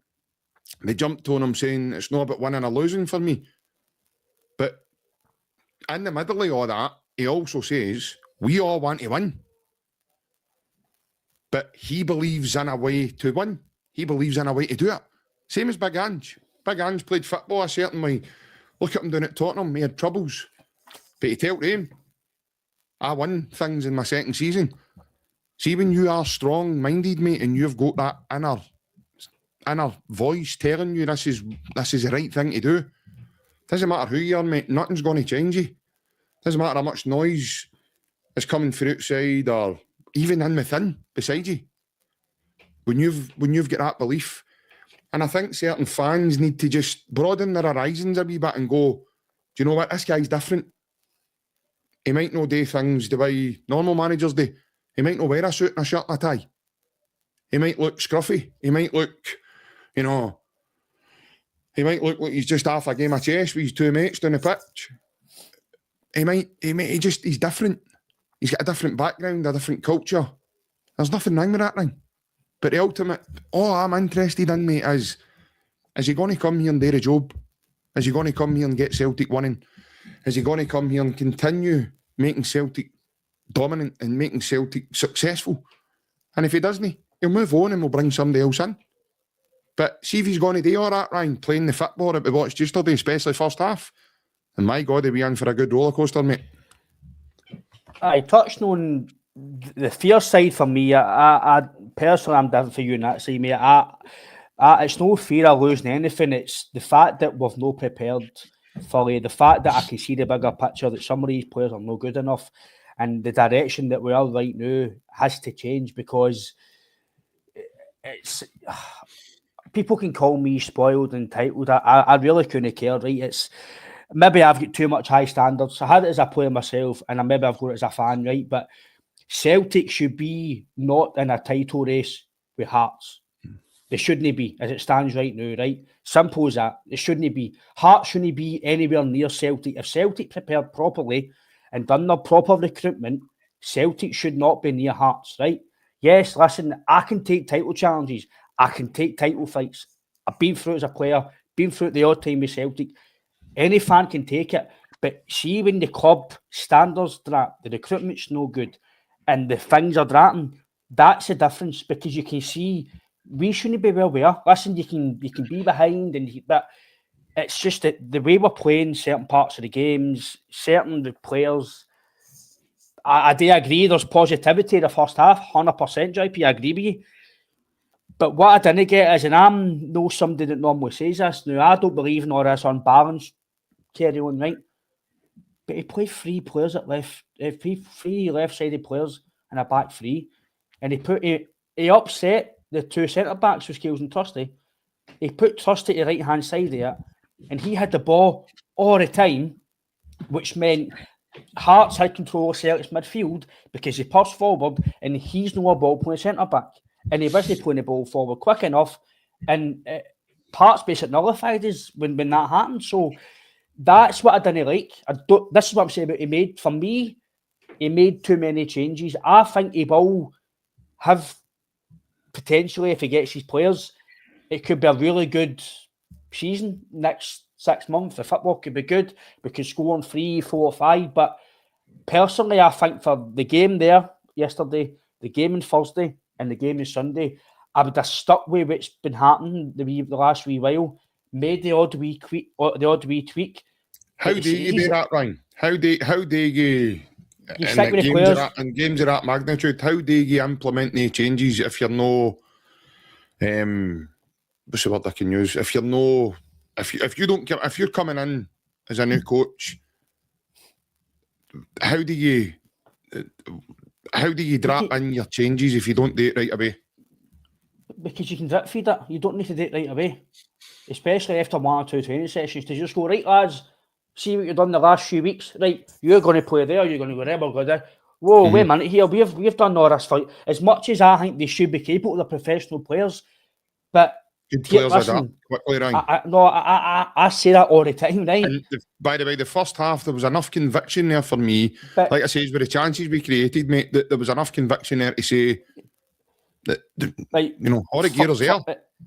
They jumped on him saying it's not about winning or losing for me. But in the middle of all that, he also says, we all want to win. But he believes in a way to win. He believes in a way to do it. Same as Big Ange. Big Ange played football a certain way. Look at him down at Tottenham. He had troubles. But he told him, I won things in my second season. See, when you are strong-minded, mate, and you've got that inner voice telling you this is the right thing to do, Doesn't matter who you are, mate. Nothing's going to change you. Doesn't matter how much noise is coming from outside or even in within beside you. When you've got that belief, and I think certain fans need to just broaden their horizons a wee bit and go, do you know what? This guy's different. He might not do things the way normal managers do. He might not wear a suit and a shirt and a tie. He might look scruffy. He might look, he might look like he's just half a game of chess with his two mates down the pitch. He's different. He's got a different background, a different culture. There's nothing wrong with that thing. But the ultimate, all I'm interested in, mate, is he going to come here and do the job? Is he going to come here and get Celtic winning? Is he going to come here and continue making Celtic dominant and making Celtic successful? And if he doesn't, he'll move on and we'll bring somebody else in. But see if he's going to do all that, Ryan, playing the football that we watched yesterday, especially first half. And my God, he'll be in for a good roller coaster, mate. I touched on the fear side for me. I personally, I'm different for you in that side, mate. It's no fear of losing anything. It's the fact that we've not prepared fully. The fact that I can see the bigger picture, that some of these players are not good enough, and the direction that we are right now has to change, because it's people can call me spoiled and entitled. I really couldn't care, right? It's maybe I've got too much high standards. I had it as a player myself, and maybe I've got it as a fan, right? But Celtic should be not in a title race with Hearts. They shouldn't be, as it stands right now, right? Simple as that. They shouldn't be. Hearts shouldn't be anywhere near Celtic. If Celtic prepared properly and done their proper recruitment, Celtic should not be near Hearts, right? Yes, listen, I can take title challenges. I can take title fights. I've been through it as a player, been through it the odd time with Celtic. Any fan can take it. But see, when the club standards drop, the recruitment's no good, and the things are dropping, that's the difference, because you can see we shouldn't be where we are. Listen, you can be behind, but it's just that the way we're playing certain parts of the games, certain the players. I do agree there's positivity in the first half, 100%, JP, I agree with you. But what I didn't get is, and I'm no somebody that normally says this, now I don't believe in all this unbalanced carry on, right? But he played three players at left, three left-sided players and a back three, and he upset the two centre-backs with Scales and Trusty. He put Trusty to the right-hand side there, and he had the ball all the time, which meant Hearts had control of Celtic's midfield because he passed forward, and he's no a ball-playing centre-back. And he wasn't playing the ball forward quick enough, and Hearts basically nullified us when that happened. So that's what I didn't like. This is what I'm saying about he made too many changes. I think he will have potentially, if he gets his players, it could be a really good season next 6 months. The football could be good. We could score on 3, 4, 5. But personally, I think for the game there yesterday, the game on Thursday, and the game on Sunday, I would have stuck with what's been happening the last wee while, made the odd wee tweak. How do you do that, Ryan? How do you stick with the players in games of that magnitude? How do you implement the changes if you're no what's the word I can use? If you're coming in as a new coach, how do you drop in your changes if you don't do it right away? Because you can drip feed it. You don't need to do it right away. Especially after 1 or 2 training sessions, to just go, right, lads, see what you've done the last few weeks. Right, you're going to play there, you're going to go there, we'll go there. Whoa, wait a minute here, we've done all this fight. As much as I think they should be capable, they're professional players, but good players adapt quickly, Ryan. I say that all the time, right? And by the way, the first half, there was enough conviction there for me. But, like I say, with the chances we created, mate, that there was enough conviction there to say that, all the gear is there.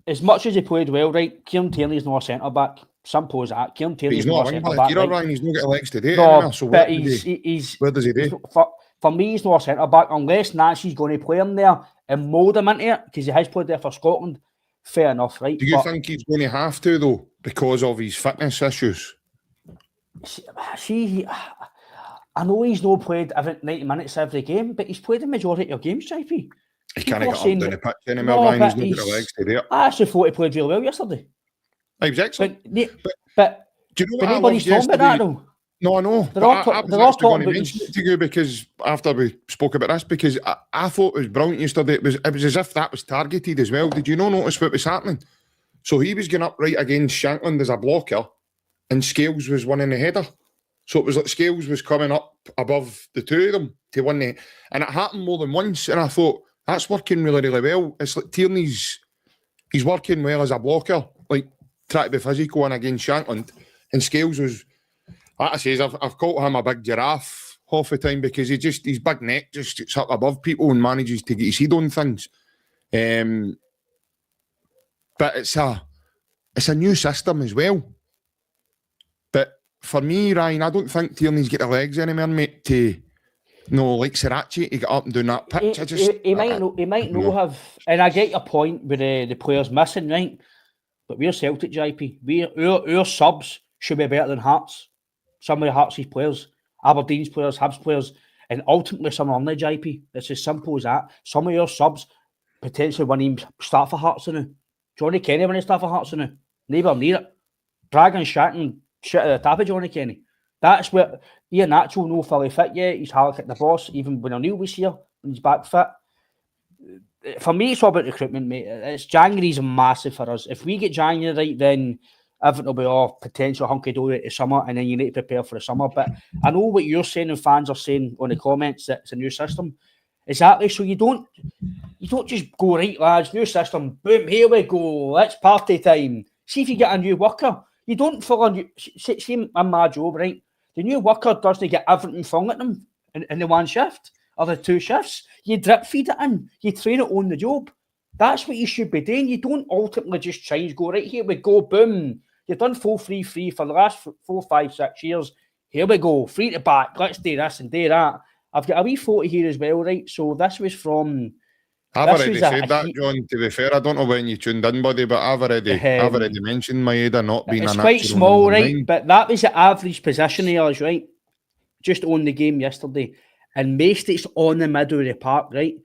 As much as he played well, right, Kieran Tierney's not a centre-back. Simple as that. Kieran Tierney's not a centre-back. Ryan, he's not got legs to do it no, anymore, so but where does he do? For me, he's not a centre-back, unless Nancy's going to play him there and mould him into it, because he has played there for Scotland. Fair enough, right? Do you think he's going to have to, though, because of his fitness issues? See, I know he's not played 90 minutes every game, but he's played the majority of your games, JP. He can't get up down the pitch anymore, Ryan. He's not got the legs to do it. I actually thought he played really well yesterday. He was excellent. But Do you know what Nobody's talking about that though. No, I know. They're all I was talking actually going to about mention it to you because after we spoke about this, because I thought it was brilliant yesterday. It was as if that was targeted as well. Did you not notice what was happening? So he was going up right against Shankland as a blocker, and Scales was winning the header. So it was like Scales was coming up above the two of them to win the, and it happened more than once. And I thought that's working really, really well. It's like Tierney's, he's working well as a blocker, like trying to be physical and against Shankland. And Scales was, like I says, I've called him a big giraffe half the time because his big neck just gets up above people and manages to get his head on things. But it's a new system as well. But for me, Ryan, I don't think Tierney's got the legs anymore, mate, to like Sriracha to get up and down that pitch. He might not have, and I get your point with the players missing, right? But we're Celtic, JP. Our subs should be better than Hearts. Some of Hearts' players, Aberdeen's players, Hibs players, and ultimately some on the JP. It's as simple as that. Some of your subs potentially won't even start for Hearts now. Johnny Kenny when he start for Hearts now. Never near it. Bragg and Shatton shit at the top of Johnny Kenny. That's where Ian Natural no fully fit yet. He's hard at the boss, even when O'Neill was here, when he's back fit. For me, it's all about recruitment, mate. It's January's massive for us. If we get January right, then everything will be all potential hunky-dory to summer, and then you need to prepare for the summer. But I know what you're saying and fans are saying on the comments that it's a new system. Exactly. So you don't just go, right, lads, new system, boom, here we go, it's party time. See if you get a new worker. You don't fill in, see in my job, right? The new worker doesn't get everything flung at them in the one shift or the two shifts. You drip feed it in, you train it on the job. That's what you should be doing. You don't ultimately just change, go, right, here we go, boom. You've done full free for the last 4, 5, 6 years. Here we go, free to back, let's do this and do that. I've got a wee photo here as well, right? So this was from... I've already said that, John, to be fair. I don't know when you tuned in, buddy, but I've already mentioned my header not being it's quite small, right? Line. But that was the average position of yours, right? Just on the game yesterday. And Mastick's on the middle of the park, right?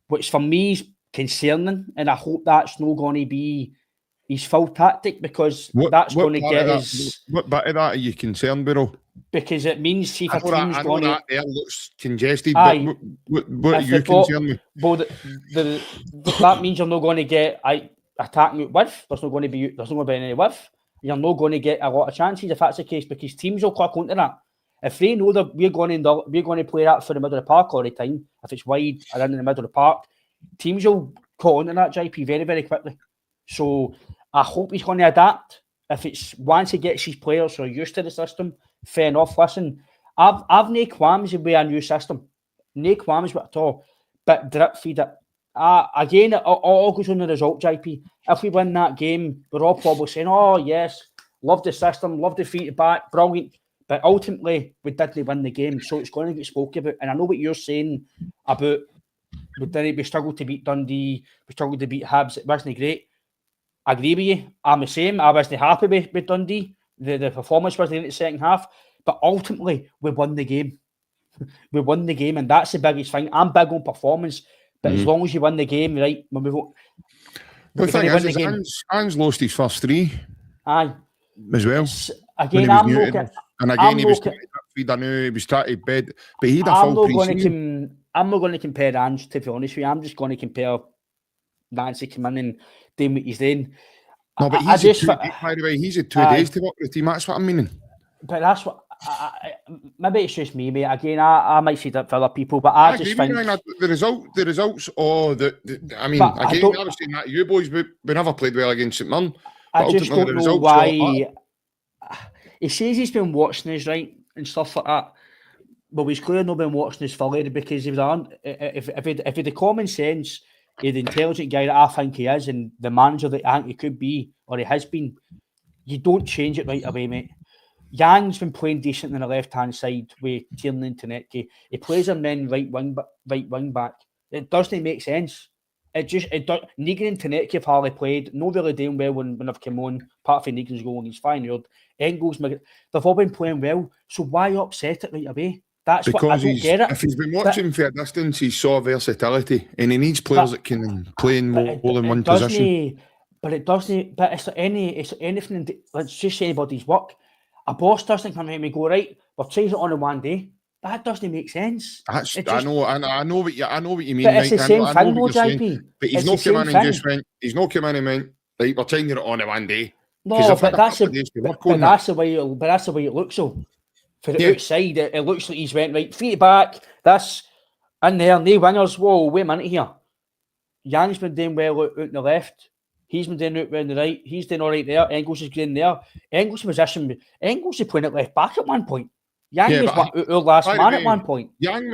Which for me is concerning, and I hope that's not going to be his full tactic because that's going to get his... What bit of that are you concerned with? Because it means if a team's going to... I know that there looks congested, but what are you concerned with? Well, that means you're not going to get attacking with width. There's not going to be any width. You're not going to get a lot of chances if that's the case because teams will click onto that. If they know that we're going to play that for the middle of the park all the time, if it's wide or in the middle of the park, teams will call onto that, JP, very, very quickly. So I hope he's going to adapt. If it's once he gets his players who are used to the system, fair enough. Listen, I've no qualms with a new system. No qualms with it at all. But drip feed it. Again, it all goes on the result, JP. If we win that game, we're all probably saying, oh, yes, love the system, love the feed back, brilliant. But ultimately, we didn't win the game, so it's going to get spoken about. And I know what you're saying about we struggled to beat Dundee, we struggled to beat Hibs. It wasn't great. I agree with you. I'm the same. I wasn't happy with Dundee. The performance wasn't in the second half. But ultimately, we won the game. We won the game, and that's the biggest thing. I'm big on performance, but as long as you win the game, right? When the thing is, Ange lost his first 3. Aye. As well. Again, I'm looking... And again, he was trying to bed, but he had a full pre-season. I'm not going to compare Ange, to be honest with you. I'm just going to compare Nancy coming in and doing what he's doing. No, but by the way, he's had 2 days to work with the team. That's what I'm meaning. But that's what... maybe it's just me, mate. Again, I might see that for other people, but I just think... The results, I mean, again, I was saying that you boys, we never played well against St Mirren. I just don't know why... He says he's been watching us, right, and stuff like that. But he's clearly not been watching us fully because if he had the common sense, the intelligent guy that I think he is, and the manager that I think he could be, or he has been, you don't change it right away, mate. Yang's been playing decent on the left-hand side with Tierney and Tanetki. He plays him then right wing back. It doesn't make sense. Negan and Tanetki have hardly played. Not really doing well when they've come on. Apart from Negan's goal, he's fine. Engels, they've all been playing well. So why upset it right away? That's because what I don't get it. If he's been watching for a distance, he saw versatility, and he needs players that can play in more than one position. But it doesn't. But it's anything. Let's just say anybody's work. A boss doesn't come in and go, right, we're changing it on in one day. That doesn't make sense. I know what you mean. But it's Mike. the same I know thing, what though, you're saying. JP. But he's not come in and just went. He's not come in and went. Right, we're changing it on in one day. No, but that's the way it looks. So for the outside, it looks like he's went right feet back. That's in there. No wingers. Whoa, wait a minute here. Yang's been doing well out on the left. He's been doing it round the right. He's doing all right there. Engels is getting there. Engels' position. Engels is playing at left back at one point. Yang was our last man at one point. Yang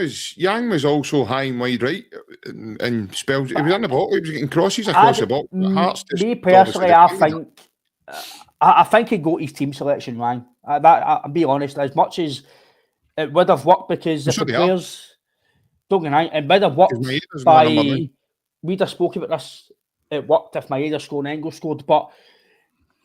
was also high and wide right and spells. He was in the box. He was getting crosses across the box. Me personally, I think he got his team selection wrong. I'll be honest. As much as it would have worked because if the players don't get wrong, it would have worked by. We'd have spoken about this. It worked if Maeda scored and Engels scored, but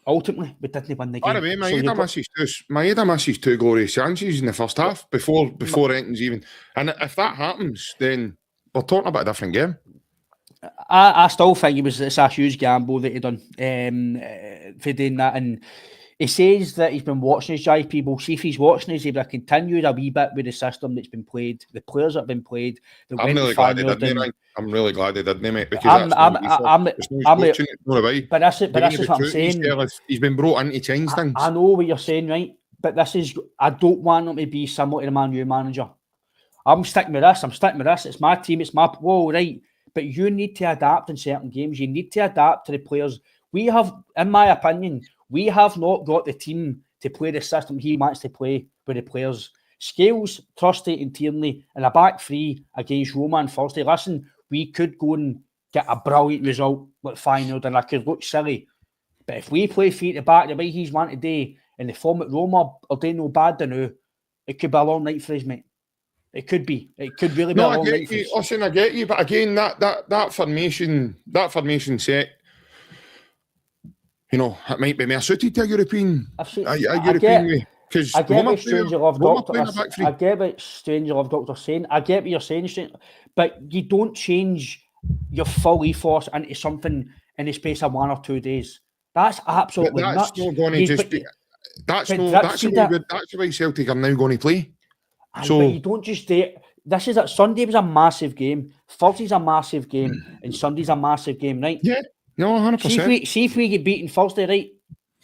ultimately we didn't win the game. By the way, Maeda misses two glorious chances in the first half before anything's even. And if that happens, then we're talking about a different game. I still think it's a huge gamble that he done for doing that. And he says that he's been watching his JP. We'll see if he's watching us. He would have continued a wee bit with the system that's been played, the players that have been played. I'm really glad they didn't. I'm really glad they didn't, mate. Because but this is what I'm saying. He's been brought in to change things. I know what you're saying, right? But I don't want him to be similar to the Man U manager. I'm sticking with this. It's my team. It's my right. But you need to adapt in certain games. You need to adapt to the players. We have, in my opinion, we have not got the team to play the system he wants to play with the players. Scales, Trusty and Tierney in a back three against Roma on Thursday. Listen, we could go and get a brilliant result like 5-0 and I could look silly. But if we play feet to back the way he's won today and the form at Roma are doing no bad now, it could be a long night for us, mate. It could be. It could really be a long night for us. Listen, I get you, but again, that formation set, you know, it might be more suited to a European way. Because I get what Stranger Love Doctor saying. I get what you're saying, but you don't change your full ethos into something in the space of 1 or 2 days. That's absolutely nuts. Not going to just be. That's the way Celtic are now going to play. So but you don't just do it. This is Sunday was a massive game. Thursday's a massive game, and Sunday's a massive game, right? Yeah. No, 100%. See if we get beaten Thursday, right?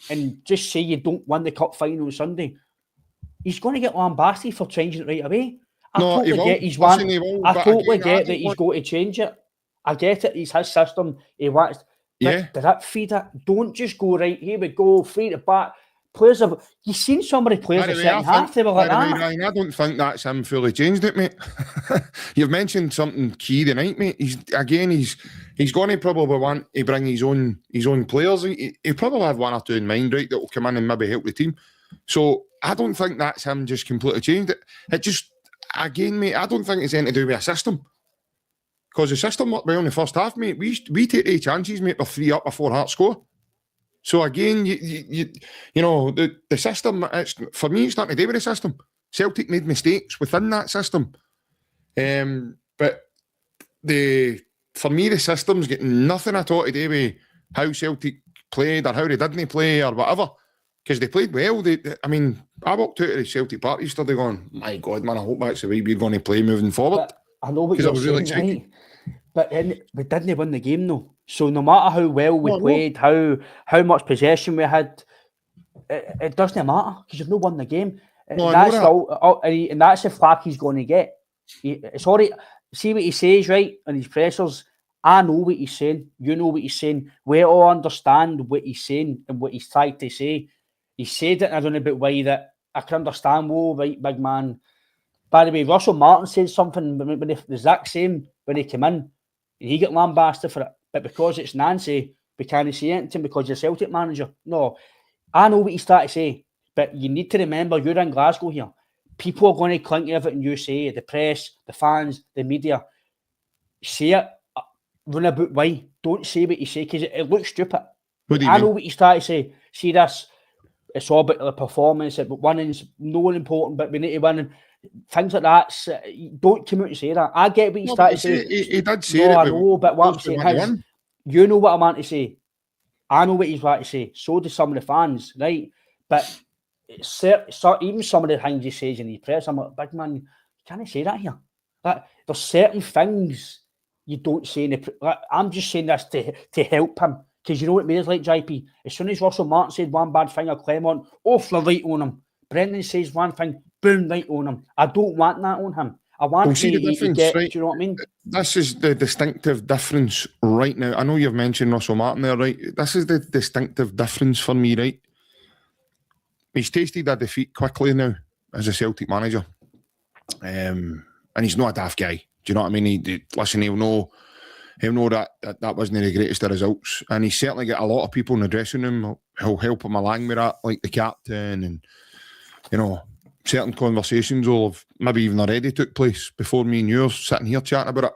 And just say you don't win the cup final on Sunday, he's going to get lambasted for changing it right away. I totally get he's one. I totally get that he's going to change it. I get it. It's his system. He wants. Yeah. Does that feed it? Don't just go right. Here we go. Free to back. Players have. You've seen somebody play the second half. They were like that. Ryan, I don't think that's him fully changed it, mate. You've mentioned something key tonight, mate. He's going to probably want to bring his own players. He probably have 1 or 2 in mind, right, that will come in and maybe help the team. So I don't think that's him just completely changed it. It just, again, mate, I don't think it's anything to do with a system. Because the system worked well in the first half, mate. We take 8 chances, mate, with 3 up before Hart score. So again, you know, the system, for me, it's nothing to do with the system. Celtic made mistakes within that system. But for me, the system's got nothing at all to do with how Celtic played or how they didn't play or whatever. Because they played well. I walked out of the Celtic Park yesterday going, my God, man, I hope that's the way we're going to play moving forward. But I know what you're saying, really right? But we didn't win the game, though. So no matter how well we played, how much possession we had, it doesn't matter because you've not won the game. And that's the flack he's going to get. It's all right. See what he says, right? And his pressers, I know what he's saying. You know what he's saying. We all understand what he's saying and what he's tried to say. He said it in a roundabout way that I can understand. Whoa, right, big man. By the way, Russell Martin said something when the exact same when he came in. He got lambasted for it. But because it's Nancy, we can't say anything because you're Celtic manager. No, I know what he's trying to say. But you need to remember, you're in Glasgow here. People are going to cling to everything you say. The press, the fans, the media. Say it. Run about why. Don't say what you say because it looks stupid. I know what he's trying to say. See this. It's all about the performance. But winning's no important, but we need to win. Things like that. Don't come out and say that. I get what he's trying to say. He did say it. I know, but what I'm saying is, you know what I want to say. I know what he's trying to say. So do some of the fans, right? But so even some of the things he says in the press, I'm like, big man, you can't say that here. Like, there's certain things you don't say in the. Like, I'm just saying this to help him, because you know what Mayor's like, JP. As soon as Russell Martin said one bad thing, or Clement, off the right on him. Brendan says one thing, boom, right on him. I don't want that on him. I want see the difference, get. right? Do you know what I mean? This is the distinctive difference right now. I know you've mentioned Russell Martin there, right? This is the distinctive difference for me, right? He's tasted a defeat quickly now as a Celtic manager, and he's not a daft guy. Do you know what I mean? He'll know that wasn't the greatest of results, and he's certainly got a lot of people in the dressing room who'll help him along with that, like the captain, and you know, certain conversations will have maybe even already took place before me and you are sitting here chatting about it.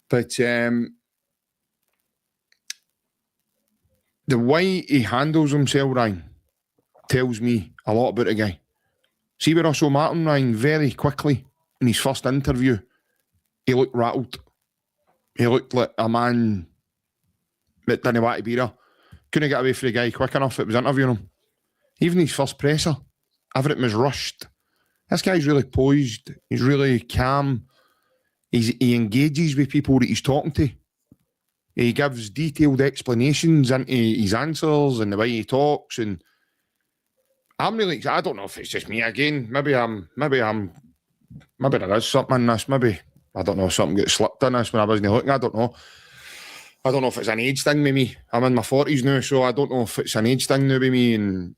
But the way he handles himself, Ryan, tells me a lot about the guy. See with Russell Martin, Ryan, very quickly in his first interview, he looked rattled. He looked like a man that didn't want to be there. Couldn't get away from the guy quick enough that was interviewing him. Even his first presser, everything was rushed. This guy's really poised. He's really calm. He engages with people that he's talking to. He gives detailed explanations into his answers and the way he talks. And I'm really, I don't know if it's just me again. Maybe there is something in this. Maybe, I don't know, something gets slipped in this when I wasn't looking. I don't know. I don't know if it's an age thing with me. I'm in my 40s now, so I don't know if it's an age thing now with me. And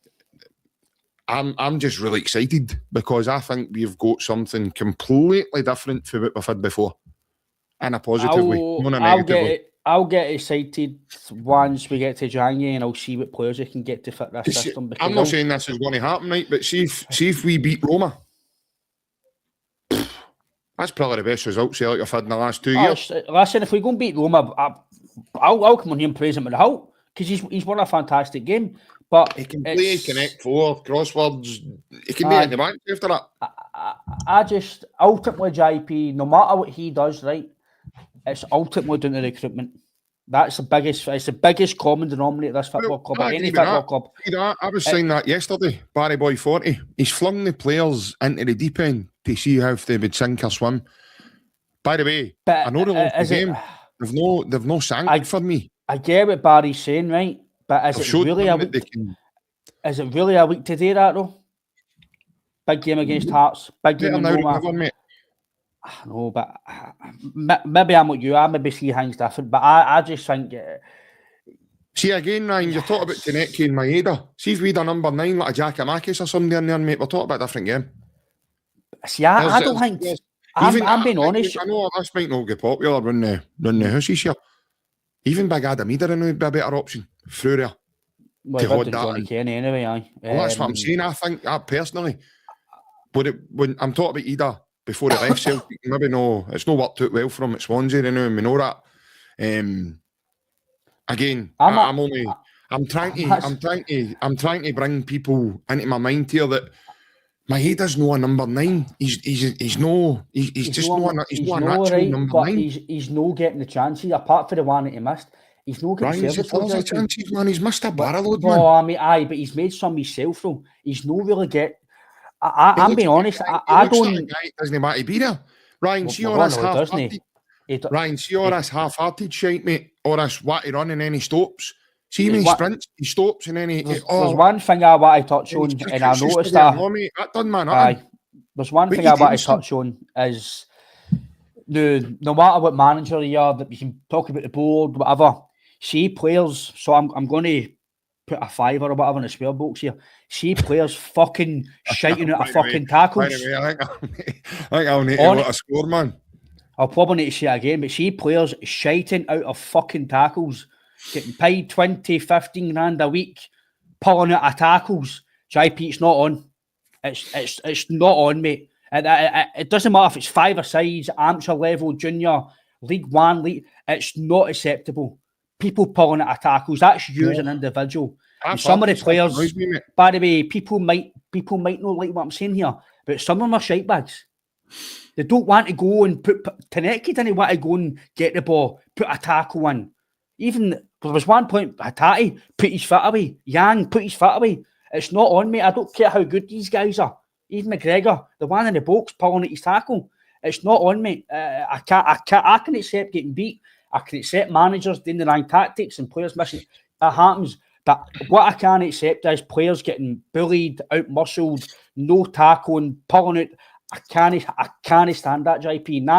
I'm just really excited because I think we've got something completely different from what we've had before, in a positive way, not in a negative way. I'll get excited once we get to January, and I'll see what players we can get to fit this system. I'm not saying this is going to happen, right? But see if we beat Roma, that's probably the best result Celtic have had in the last 2 years. Listen, if we go and beat Roma, I'll come on here and praise him at the halt because he's won a fantastic game. But he can play, connect forward, crosswords. He can be in the bank after that. I just ultimately, JP, no matter what he does, right, it's ultimately down to recruitment. That's the biggest. It's the biggest common denominator this football club, or any football club. I was saying that yesterday. Barry Boy 40. He's flung the players into the deep end to see how if they would sink or swim. By the way, I know they lost the game. They've no sank for me. I get what Barry's saying, right? But is it really a week? Is it really a week to do that though? Big game against Hearts. Big game in Roma. No, but maybe I'm like you. I maybe see things different. But I just think. See again, Ryan. You're talking about Konecki and Maeda. See if we had a number 9 like a Giakoumakis or somebody in there, mate. We're talking about a different game. See, I don't think. I'm being honest. I know this might not get popular when the houses here. Even Big Adam Eder would be a better option through there. Well, to hold that Johnny Kenny anyway, aye. Well, that's what I'm saying. I think personally, when I'm talking about Eder before the left Celtic, maybe no, it's not worked out well for him at Swansea, you know, and we know that. Again, I'm trying to bring people into my mind here that Maeda's no a number 9. He's just not a natural number 9. He's no getting the chances apart from the one that he missed. He's no getting the chances, man. He's missed a barrel load, man. No, I mean, but he's made some himself though. He's no really get. I'm being honest. I don't. Like doesn't want to be there. Ryan, see all this half-hearted. Ryan, see all this half-hearted shite, mate. All this what he run and then he stops. See when he sprints, he stops and then he. There's one thing I want to touch on, and I noticed that done, man. There's one thing I want to touch on is no matter what manager you are, that you can talk about the board, whatever. See players. So I'm going to put a $5 or whatever in the spare box here. See players fucking shiting out of fucking tackles. I think I'll need to a score, man. I'll probably need to say it again, but see players shiting out of fucking tackles. Getting paid 20, 15 grand a week, pulling out of tackles. JP, it's not on. It's not on, mate. It doesn't matter if it's 5-a-sides, amateur level, junior, League One, league. It's not acceptable. People pulling out of tackles. That's you as an individual. And some of the players, by the way, people might not like what I'm saying here, but some of them are shite bags. They don't want to go and put Konecki didn't want to go and get the ball, put a tackle in. Even there was one point, Hatati put his foot away. Yang put his foot away. It's not on, mate. I don't care how good these guys are. Even McGregor, the one in the box pulling at his tackle. It's not on, mate. I can accept getting beat. I can accept managers doing the wrong tactics and players missing. That happens. But what I can't accept is players getting bullied, out-muscled, no tackling, pulling out. I can't stand that, JP. And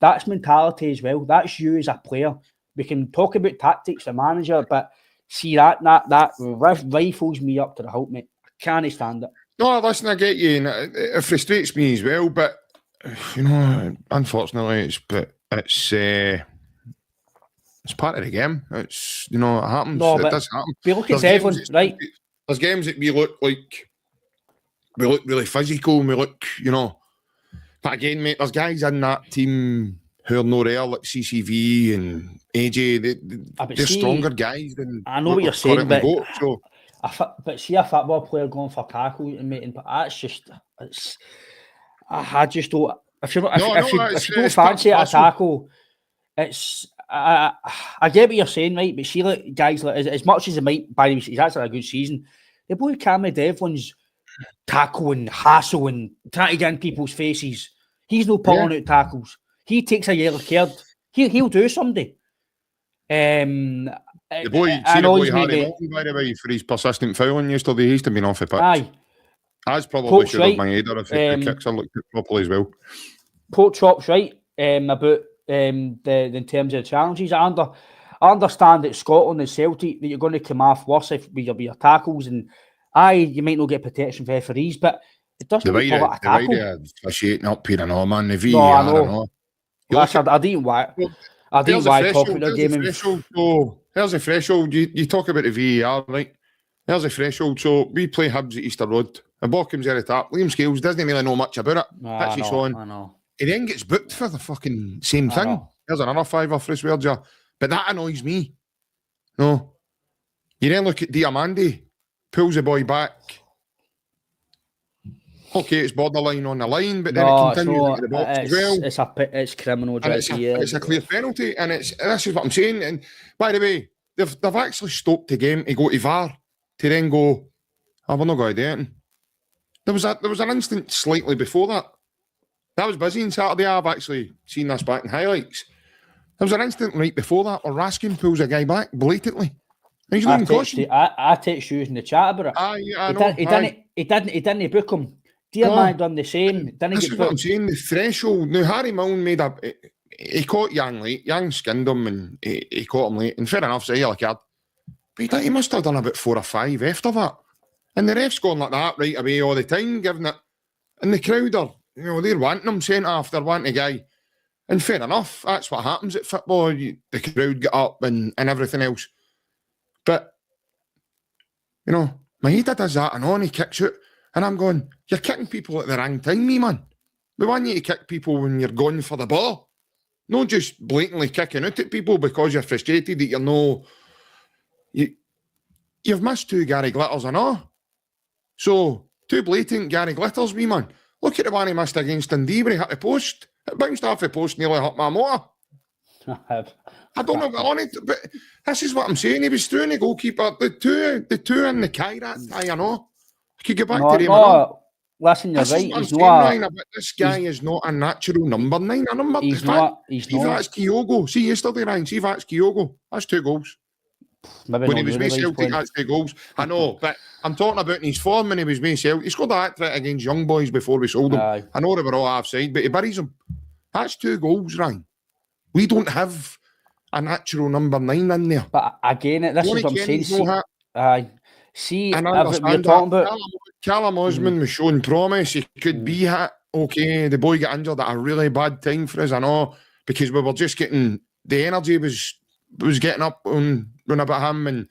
that's mentality as well. That's you as a player. We can talk about tactics, the manager, but see that rifles me up to the hilt, mate. I can't stand it. No, listen, I get you, and it frustrates me as well. But unfortunately, it's part of the game. It's it happens. No, it does happen. We look at Devlin, right? There's games that we look really physical, and we look, But again, mate, there's guys in that team who are no rare, like CCV and AJ. They're stronger guys than. I know what you're saying, but but see a football player going for tackle and making, but that's just I just don't. If you don't fancy a tackle, it's. I get what you're saying, right? But see, like guys, like as much as it might, by the way, he's actually a good season. The boy Cameron Devlin's tackling, hassling, trying to get in people's faces. He's no pulling out tackles. He takes a yellow card. He'll do somebody. The boy Harry Walton, by the way, for his persistent fouling yesterday, he's to been off the pitch. Aye. That's probably should have my header if the kicks are looked at properly as well. Pork chop's right about in terms of the challenges. I understand that Scotland and Celtic that you're going to come off worse with your tackles, and you might not get protection for referees, but it doesn't the way they're officiating up here and all, man. The VAR, I know. I didn't why talk about the game. So here's the threshold. You talk about the VAR, right? There's the threshold. So we play Hibs at Easter Road. The ball comes out of the tap. Liam Scales doesn't really know much about it. That's his on. I know. He then gets booked for the fucking same thing. There's another fiver for his word, yeah. But that annoys me. No. You then look at Diamandi, pulls the boy back. Okay, it's borderline on the line, but then it continues into the box as well. It's criminal. It's a clear penalty, and this is what I'm saying. And by the way, they've actually stopped the game to go to VAR to then go, we're not going to do it. There was an instant slightly before that. I was busy on Saturday. I've actually seen this back in highlights. There was an instant right before that where Raskin pulls a guy back blatantly. He's not even cautioned. I text you in the chat about it. He didn't book him. Diamond done the same. This is what I'm saying. The threshold. Now Harry Milne he caught Young late. Young skinned him and he caught him late. And fair enough, say like card. But he must have done about 4 or 5 after that. And the ref's going like that right away all the time, giving it. And the crowd are, they're wanting him sent off. They're wanting a guy. And fair enough, that's what happens at football. The crowd get up and everything else. But, Maeda does that and on, he kicks it. And I'm going, you're kicking people at the wrong time, me man. We want you to kick people when you're going for the ball. Not just blatantly kicking out at people because you're frustrated that you've missed 2 Gary Glitters and all. So, 2 blatant Gary Glitters, me man. Look at the one he missed against Dundee where he hit the post. It bounced off the post, nearly hit my motor. I don't know on it, but this is what I'm saying. He was through the goalkeeper. The two in the Kairat, I know. I could get back to them. Listen, you're right. This guy is not a natural number 9. He's not. That's Kyogo. See yesterday, Ryan. See that's Kyogo. That's 2 goals. Maybe when he was with Celtic, that's 2 goals. I know, but I'm talking about in his form when he was with Celtic. He scored a hat-trick against Young Boys before we sold him. I know they were all offside, but he buries them. That's 2 goals, Ryan. We don't have a natural number 9 in there. But again, this is what I'm saying. See, and I understand that. Callum Osman was showing promise. He could be hit. Okay, the boy got injured at a really bad time for us, I know, because we were just getting, the energy was getting up on about him, and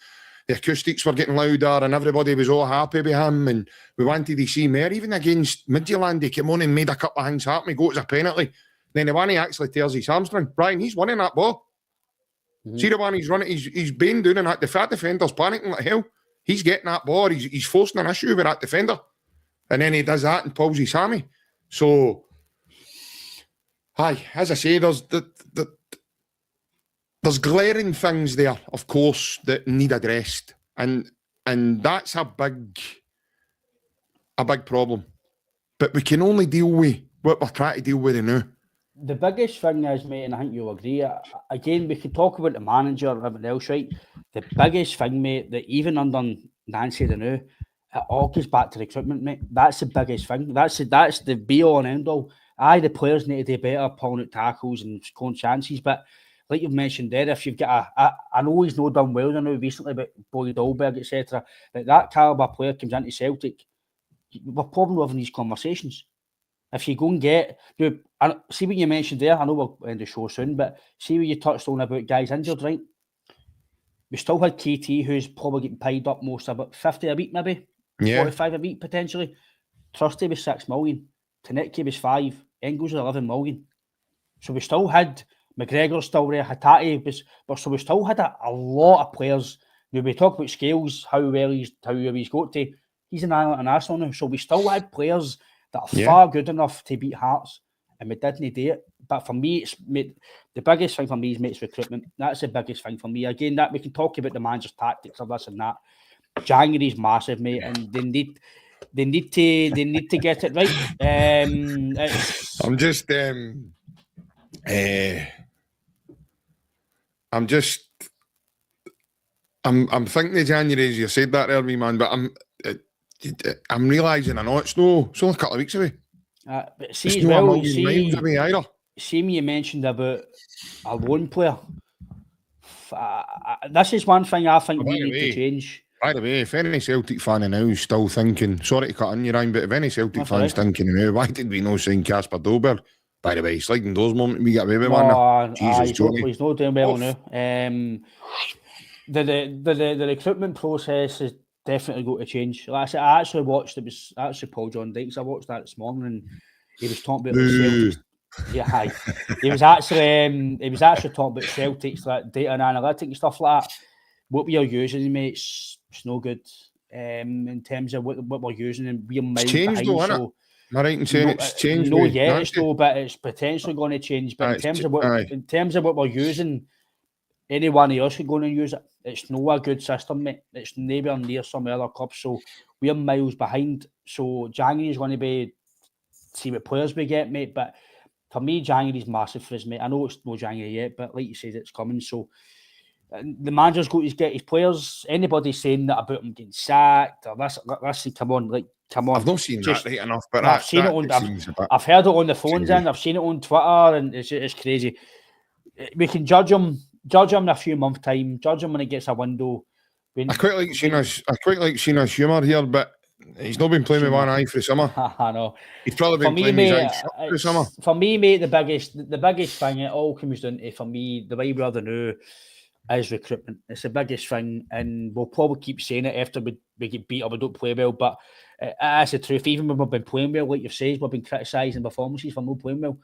the acoustics were getting louder, and everybody was all happy with him, and we wanted to see more. Even against Midtjylland, he came on and made a couple of things happen. He got a penalty. Then the one he actually tears his hamstring. Brian, he's winning that ball. See the one he's running, he's been doing that. The fat defender's panicking like hell. He's getting that ball. He's forcing an issue with that defender. And then he does that and pulls his hammy. So, as I say, there's glaring things there, of course, that need addressed. And that's a big a big problem. But we can only deal with what we're trying to deal with now. The biggest thing is, mate, and I think you'll agree, again, we could talk about the manager and everything else, right? The biggest thing, mate, that even under Nancy the new, it all goes back to recruitment, mate. That's the biggest thing. That's the be-all and end-all. Aye, the players need to do better, pulling out tackles and scoring chances, but like you've mentioned there, if you've got I know he's not done well now recently, but Boyd Dolberg, etc., that calibre player comes into Celtic, we're probably having these conversations. If you go and get, see what you mentioned there, I know we'll end the show soon, but see what you touched on about guys injured, right? We still had KT, who's probably getting paid up most, about 50 a week maybe, 45 a week potentially. Trusty was 6 million, Tanecki was 5, Engels was 11 million. So we still had McGregor still there, Hatate was, but so we still had a lot of players. Now we talk about Scales, how well he's got to. He's an Ireland international now, so we still had players that are far good enough to beat Hearts, and we didn't do it. But for me, the biggest thing for me is mates recruitment. That's the biggest thing for me. Again, that we can talk about the manager's tactics of this and that. January's massive, mate, and they need to get it right. I'm thinking of January as you said that earlier, man, but I'm realising I know it's only a couple of weeks away. But see as well, see me you mentioned about a loan player. This is one thing I think we need to change. By the way, if any Celtic fan now is still thinking, sorry to cut in you, Ryan, but if any Celtic fan's thinking now, why did we not sign Casper Dolberg? By the way, sliding doors moment, we got away with one. Jesus, he's not doing well now. The recruitment process is definitely going to change. Like I said, I actually watched, it was actually Paul John Dykes. I watched that this morning and he was talking about Celtics. Yeah, hi. He was actually talking about Celtics, like data and analytics and stuff like that. What we are using, mate, it's no good. In terms of what we're using, and we're miles behind. Though, so, am I right in saying it's changed? No, yet it's though, but it's potentially going to change. But in terms of what we're using, anyone else could go and use it. It's not a good system, mate. It's nowhere near some other clubs. So we're miles behind. So January is going to be see what players we get, mate. But for me, January is massive for us, mate. I know it's no January yet, but like you said, it's coming. So the manager's got to get his players. Anybody saying that about him getting sacked or this, listen, come on. I've not seen that right enough, but I've seen it on. I've heard it on the phones, and I've seen it on Twitter, and it's crazy. We can judge him in a few months' time. Judge him when he gets a window. I quite like seeing his humour here, but he's not been playing with one eye for the summer. I know. He's probably been playing with his eye for the summer. For me, mate, the biggest thing, it all comes down to, for me, the way we are the new is recruitment. It's the biggest thing, and we'll probably keep saying it after we get beat or we don't play well, but that's the truth. Even when we've been playing well, like you've said, we've been criticising performances for not playing well.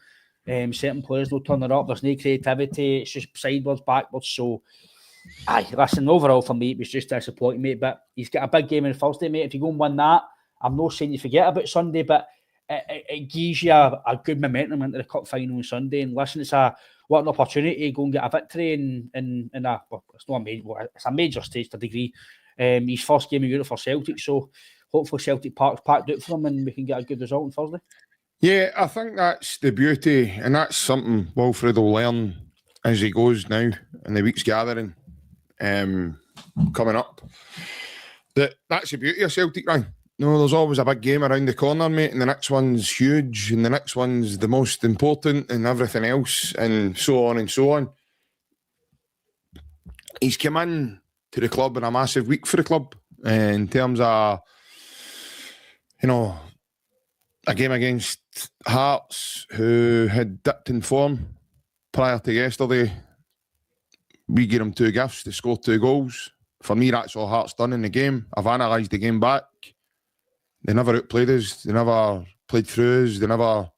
Certain players not turning up, there's no creativity, it's just sideways, backwards. So, listen, overall for me, it was just disappointing, mate. But he's got a big game on Thursday, mate. If you go and win that, I'm not saying you forget about Sunday, but it gives you a good momentum into the cup final on Sunday. And listen, what an opportunity to go and get a victory in it's a major stage to a degree. His first game of Europe for Celtic, so hopefully Celtic Park's packed out for him and we can get a good result on Thursday. Yeah, I think that's the beauty, and that's something Wilfried will learn as he goes now in the week's gathering coming up. That's the beauty of Celtic, right? No, there's always a big game around the corner, mate, and the next one's huge, and the next one's the most important, and everything else, and so on and so on. He's come in to the club in a massive week for the club in terms of, a game against Hearts, who had dipped in form prior to yesterday. We gave them 2 gifts to score 2 goals. For me, that's all Hearts done in the game. I've analysed the game back. They never outplayed us. They never played through us. Never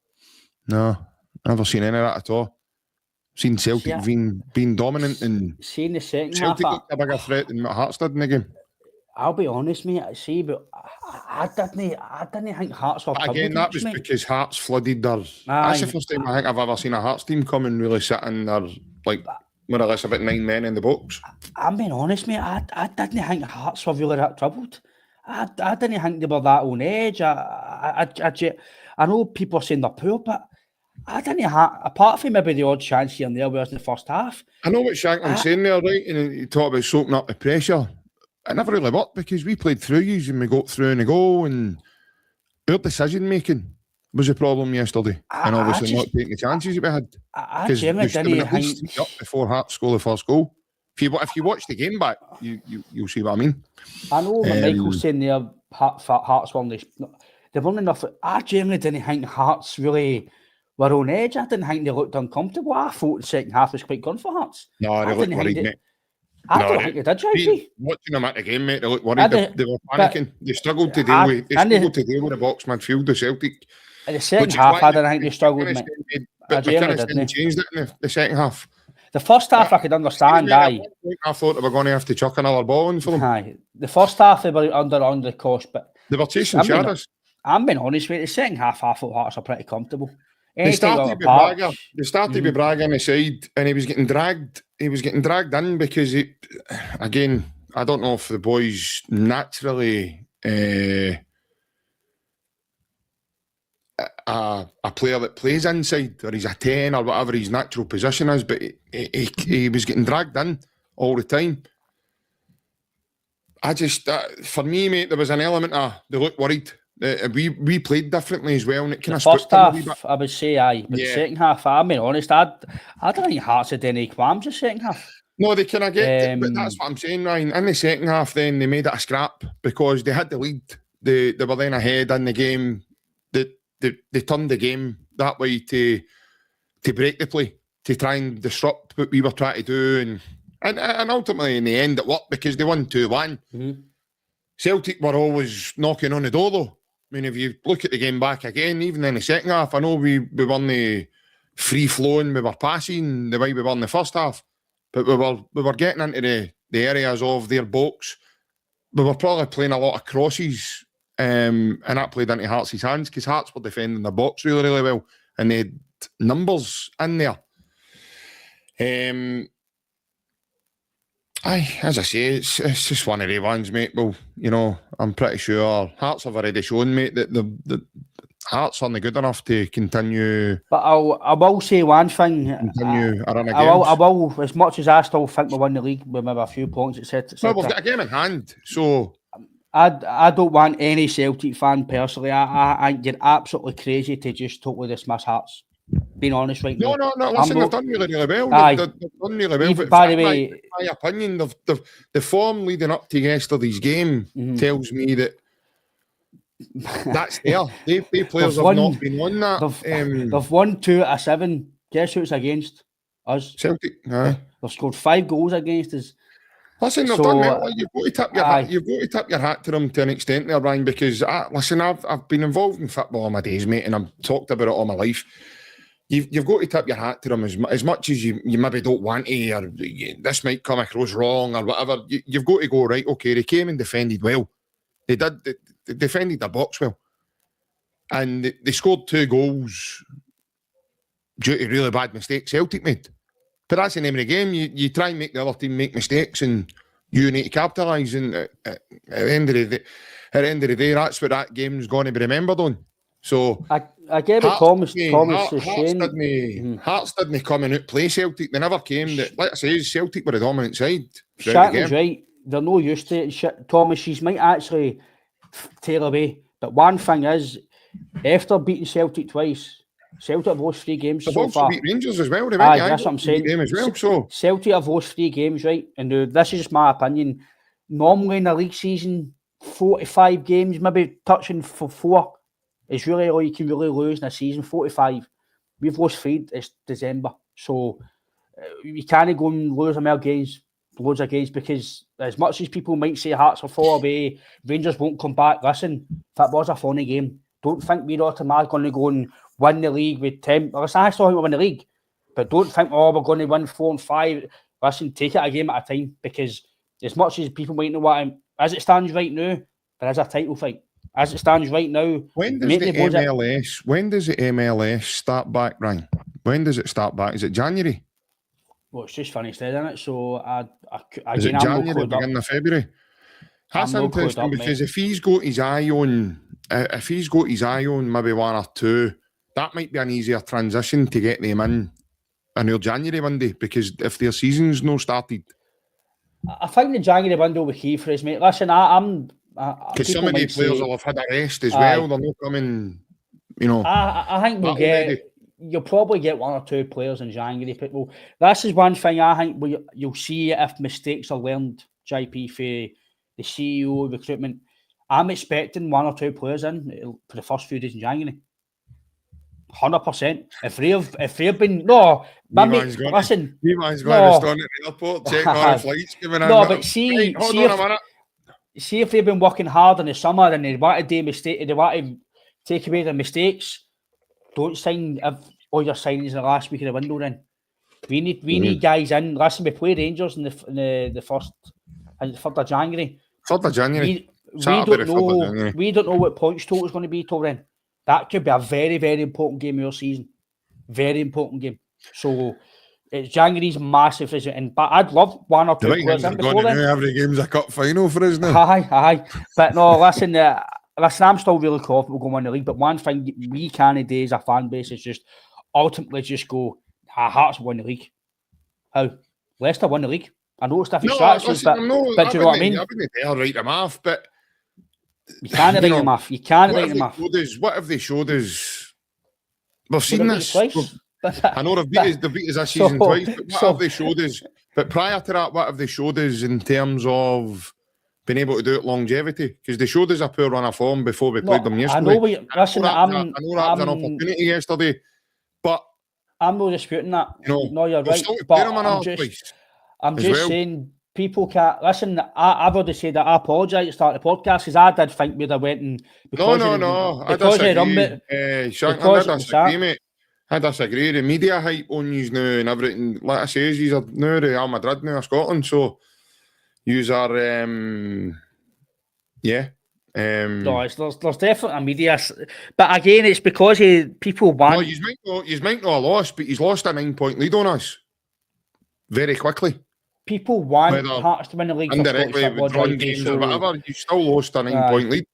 seen any of that at all. Seen Celtic being dominant, and seen the second Celtic half. looked a bigger threat than what Hearts did in the game. I'll be honest, mate. But I didn't think Hearts were. Again, that was because Hearts flooded their. That's the first time I think I've ever seen a Hearts team come and really sit in there, like more or less about 9 men in the box. I'm being honest, mate. I didn't think Hearts were really that troubled. I didn't think they were that on edge. I know people are saying they're poor, but I didn't have, apart from maybe the odd chance here and there, whereas in the first half. I know what Shanklin's saying there, right? And you talk about soaking up the pressure. It never really worked because we played through you and we got through in a goal, and our decision making was a problem yesterday. And obviously not taking the chances that we had. Because we should have at least up before Hearts score the first goal. If you watch the game back, you'll see what I mean. I know when Michael's saying there, Hearts won this. They've only enough. I generally didn't think Hearts really were on edge. I didn't think they looked uncomfortable. I thought the second half was quite good for Hearts. No, they looked worried, mate. I don't think they did, Joyce. Watching them at the game, mate, they looked worried. They were panicking. They struggled to deal with the box midfield, the Celtic. In the second half, I didn't think they struggled, mate. But they kind of changed it in the second half. The first half, I could understand, I thought they were going to have to chuck another ball in for them. Aye. The first half, they were under the cost, but... They were chasing shadows. I'm being honest with you, the second half, I thought Hearts are pretty comfortable. They started with Braga on the side, and he was getting dragged. He was getting dragged in because, again, I don't know if the boys naturally a player that plays inside, or he's a 10 or whatever his natural position is, but he was getting dragged in all the time. I just, for me, mate, there was an element of they looked worried. We played differently as well, and it kind of first half, I would say aye, but the second half, I'm being honest, I don't think Hearts had any qualms the second half. No, they kind of get, but that's what I'm saying, Ryan. In the second half, then they made it a scrap because they had the lead. They were then ahead in the game. They turned the game that way to break the play, to try and disrupt what we were trying to do, and ultimately in the end it worked because they won 2-1. Mm-hmm. Celtic were always knocking on the door though. I mean, if you look at the game back again, even in the second half, I know we won the free-flowing, we were passing the way we were in the first half, but we were getting into the areas of their box. We were probably playing a lot of crosses, and that played into Hearts' hands because Hearts were defending the box really, really well, and they had numbers in there. As I say, it's just one of the ones, mate. Well, you know, I'm pretty sure Hearts have already shown, mate, that the Hearts aren't good enough to continue. But I will say one thing. Continue a run of games. I will, as much as I still think we won the league with maybe a few points, etc. Well, we've got a game in hand, so I don't want any Celtic fan personally. I think you're absolutely crazy to just totally dismiss Hearts. Being honest right now. No. Listen, they've done really, really well. They've done really well. But by the way, my opinion, the form leading up to yesterday's game tells me that that's there. They players have not been on that. They've won 2 out of 7. Guess who it's against? Us. Celtic. They've scored 5 goals against us. Listen, they've done well. You've got to tip your hat. You've got to tip your hat to them to an extent there, Brian. Because I've been involved in football all my days, mate, and I've talked about it all my life. You've got to tip your hat to them as much as you maybe don't want to, or this might come across wrong or whatever. You've got to go, right, okay, they came and defended well. They did. They defended their box well. And they scored 2 goals due to really bad mistakes Celtic made. But that's the name of the game. You try and make the other team make mistakes and you need to capitalise. And at the end of the day, that's what that game's going to be remembered on. So I gave it Thomas Shane. Hearts didn't come and outplay Celtic. They never came. Like I say, Celtic were the dominant side. Shatton's right. They're no used to it. Thomas, she might actually tail away. But one thing is, after beating Celtic twice, Celtic have lost 3 games They've so also far. Beat Rangers as well. That's what I'm saying. As well, so. Celtic have lost 3 games, right? And this is just my opinion. Normally in a league season, 45 games, maybe touching for 4. It's really all you can really lose in a season. 45. We've lost 3. It's December. So you can't go and lose loads of games, because as much as people might say Hearts will fall away, Rangers won't come back. Listen, that was a funny game. Don't think we're automatically going to go and win the league with 10. Listen, I still think we'll win the league. But don't think, we're going to win 4 and 5. Listen, take it a game at a time, because as much as people might know as it stands right now, there is a title fight. As it stands right now, when does the MLS start back, Ryan? When does it start back? Is it January? Well, it's just finished, isn't it? So is it January, beginning of February? That's I'm not clued interesting up, because mate. if he's got his eye on maybe one or two, that might be an easier transition to get them in your January Monday, because if their season's no started, I think the January window will be key for us, mate. Listen, because some people of the might players say, will have had a rest as well. aye, They're not coming, you know, I think we'll battle ready. you'll probably get one or two players in January. People, this is one thing I think you'll see if mistakes are learned, JP, for the CEO recruitment. I'm expecting one or two players in for the first few days in January. 100%. If they've been listen. Man's going to No, stand at the airport, checking all the flights coming in. no, but Right, see hold on a minute. see if they've been working hard in the summer and they want to do mistake, they want to take away their mistakes. Don't sign all your signings in the last week of the window. Then we need guys in. Listen, we play Rangers in the first and the 3rd of January. 3rd of January. We don't know what points total is going to be till then. That could be a very, very important game of your season. Very important game. So January's massive, but I'd love one or two players in before then. Every game's a cup final for us now. Aye. But no, listen, I'm still really confident we'll go win the league. But one thing we can't do as a fan base is just ultimately just go, Hearts win the league. How? Leicester win the league. I know it's different strategies, but do you know what I mean? I wouldn't dare write them off, but you can't write them off. You can't write them off. What have they showed us? We've seen this. Twice. I know they've beat us this season twice, but what have they showed us? But prior to that, what have they showed us in terms of being able to do it longevity? Because they showed us a poor run of form before we played them yesterday. I know that was an opportunity yesterday, but I'm not disputing that. You know, no, you're right. But I'm just saying people can't listen. I've already said that I apologise at the start of the podcast because I did think we'd have went and I disagree, mate. I disagree. The media hype on you now and everything. Like I say, you are now Real Madrid, now Scotland. So you are, no, there's definitely a media, but again, it's because people want. No, you might not have lost, but he's lost a 9-point lead on us very quickly. People want Hearts to win the league indirectly with drawn games or whatever. You still lost a 9-point lead.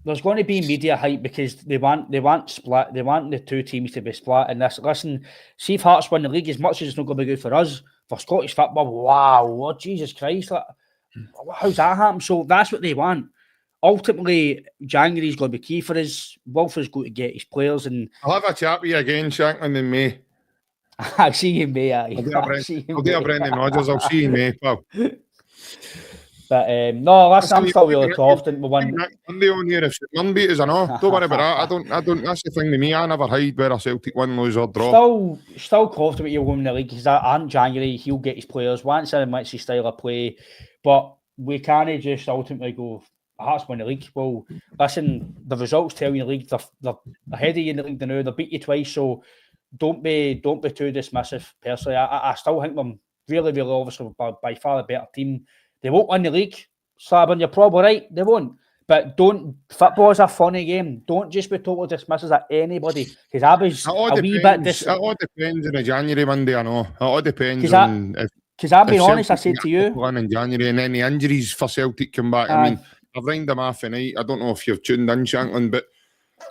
There's going to be media hype because they want split. They want the two teams to be split. And listen, see if Hearts win the league, as much as it's not going to be good for us, for Scottish football. Wow, Jesus Christ! How's that happen? So that's what they want. Ultimately, January's going to be key for us. Wilfried's going to get his players, and I'll have a chat with you again, Shankland, in May. I'll see you in May. I'll do a Brendan Rodgers. I'll see you in May, pal. But no, listen, I'm still really confident we win. Monday on here, if Monday is enough. Don't worry about that. I don't. That's the thing with me. I never hide where a Celtic win, lose or draw. Still confident you'll win the league because in January he'll get his players once and makes his style of play. But we can't just ultimately go Hearts win the league. Well, listen, the results tell you the league they're ahead of you in the league now. They beat you twice, so don't be too dismissive. Personally, I still think them really, really obviously by far the better team. They won't win the league, Slabin. You're probably right. They won't. But football is a funny game. Don't just be totally dismissive at anybody. Because I was a wee bit It all depends on the January Monday, I know. It all depends on... Because I'll be honest, I said to you... in January and then the injuries for Celtic come back. I mean, I've lined them off tonight. I don't know if you've tuned in, Shankland, but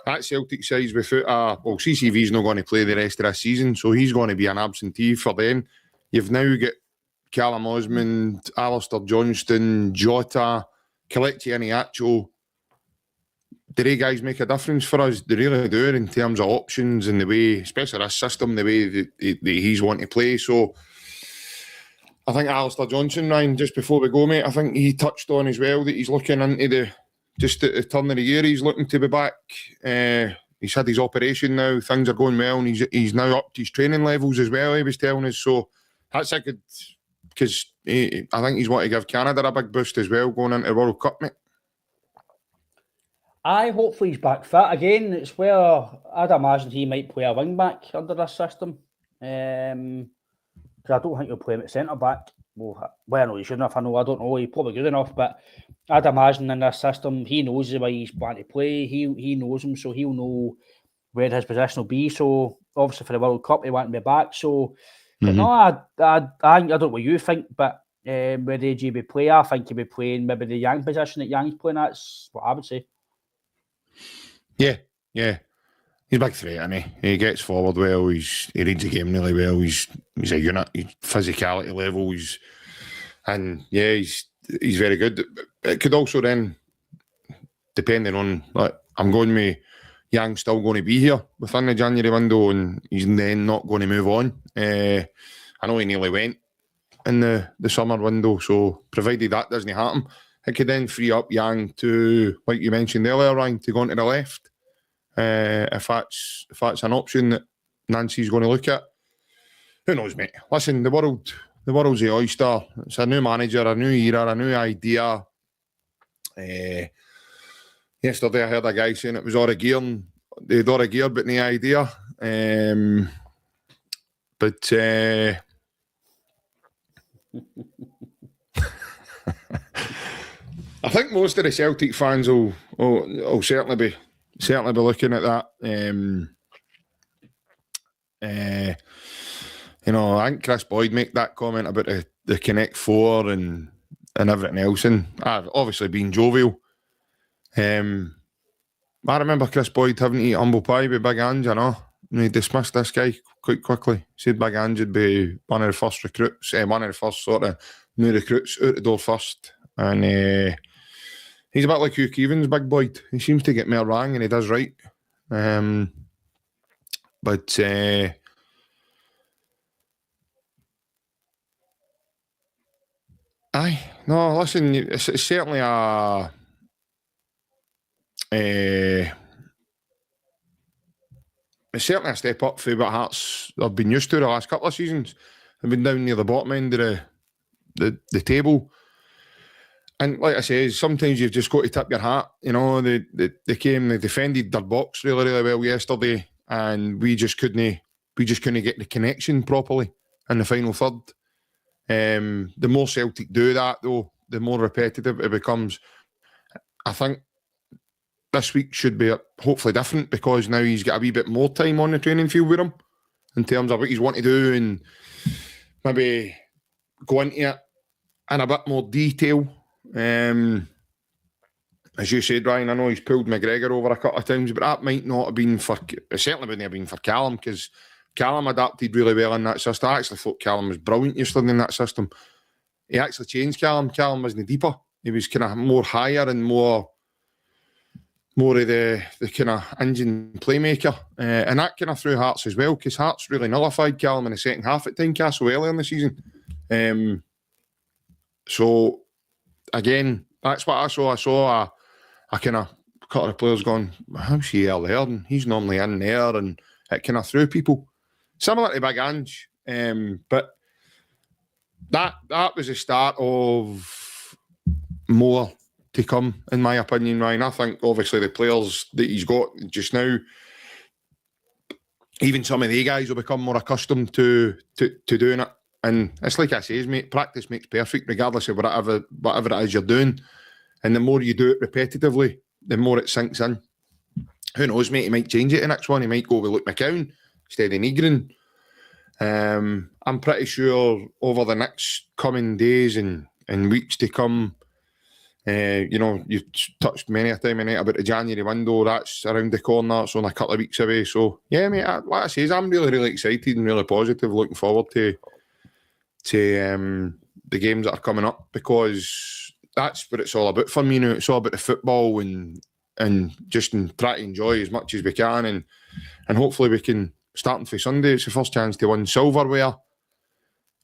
that Celtic side's without... CCV's not going to play the rest of this season, so he's going to be an absentee for them. You've now got Callum Osmond, Alistair Johnston, Jota, Kelechi Iheanacho. Do they guys make a difference for us? They really do in terms of options and the way, especially this system, the way that he's wanting to play. So I think Alistair Johnston, Ryan, just before we go, mate, I think he touched on as well that he's looking into just at the turn of the year, he's looking to be back. He's had his operation now, things are going well, and he's now up to his training levels as well, he was telling us. So that's a good... Because I think he's wanting to give Canada a big boost as well going into the World Cup, mate. Hopefully he's back fit. Again, it's where I'd imagine he might play a wing back under this system. Because I don't think he'll play him at centre back. Well, no, he shouldn't have. I don't know. He's probably good enough, but I'd imagine in this system, he knows the way he's wanting to play. He knows him, so he'll know where his position will be. So obviously for the World Cup, he want to be back. So. But no, I don't know what you think, but where AJ be play. I think he'll be playing maybe the young position that Young's playing. That's what I would say. Yeah. He's a big threat, isn't he? He gets forward well. He reads the game really well. He's a unit. He's physicality level. He's very good. It could also then, depending on, like, I'm going with Young still going to be here within the January window, and he's then not going to move on. I know he nearly went in the summer window, so provided that doesn't happen, it could then free up Young to, like you mentioned earlier, Ryan, to go onto the left. If that's an option that Nancy's going to look at. Who knows, mate? Listen, the world's the oyster. It's a new manager, a new era, a new idea. Yesterday I heard a guy saying it was all a gear, they'd all a gear but no idea. But I think most of the Celtic fans will certainly be looking at that. I think Chris Boyd make that comment about the Connect Four and everything else, and I've obviously been jovial. I remember Chris Boyd having to eat humble pie with Big Ange, and he dismissed this guy quite quickly. Said Big Ange would be one of the first recruits, one of the first sort of new recruits out the door first, and he's a bit like Hugh Keevins, Big Boyd. He seems to get more wrong and he does right. But listen, it's certainly it's certainly a step up for what Hearts have been used to the last couple of seasons. They've been down near the bottom end of the table. And like I say, sometimes you've just got to tip your hat. They defended their box really, really well yesterday, and we just couldn't get the connection properly in the final third. The more Celtic do that, though, the more repetitive it becomes. I think this week should be hopefully different, because now he's got a wee bit more time on the training field with him in terms of what he's wanting to do, and maybe go into it in a bit more detail. As you said, Ryan, I know he's pulled McGregor over a couple of times, but that might not have been it certainly wouldn't have been for Callum, because Callum adapted really well in that system. I actually thought Callum was brilliant yesterday in that system. He actually changed Callum. Callum wasn't deeper. He was kind of more higher and more of the kind of engine playmaker. And that kind of threw Hearts as well, because Hearts really nullified Callum in the second half at Tynecastle earlier in the season. So, again, that's what I saw. I saw a kind of couple of players going, how's he there? And he's normally in there, and it kind of threw people. Similar to Big Ange. But that was the start of more to come, in my opinion, Ryan. I think, obviously, the players that he's got just now, even some of the guys will become more accustomed to doing it. And it's like I say, mate, practice makes perfect, regardless of whatever it is you're doing. And the more you do it repetitively, the more it sinks in. Who knows, mate? He might change it the next one. He might go with Luke McCown instead of Negrin. I'm pretty sure over the next coming days and weeks to come, you've touched many a time about the January window. That's around the corner. It's only a couple of weeks away. So, yeah, mate, like I say, I'm really, really excited and really positive, looking forward to the games that are coming up, because that's what it's all about for me now. It's all about the football and just try to enjoy as much as we can, and hopefully we can, starting for Sunday, it's the first chance to win silverware of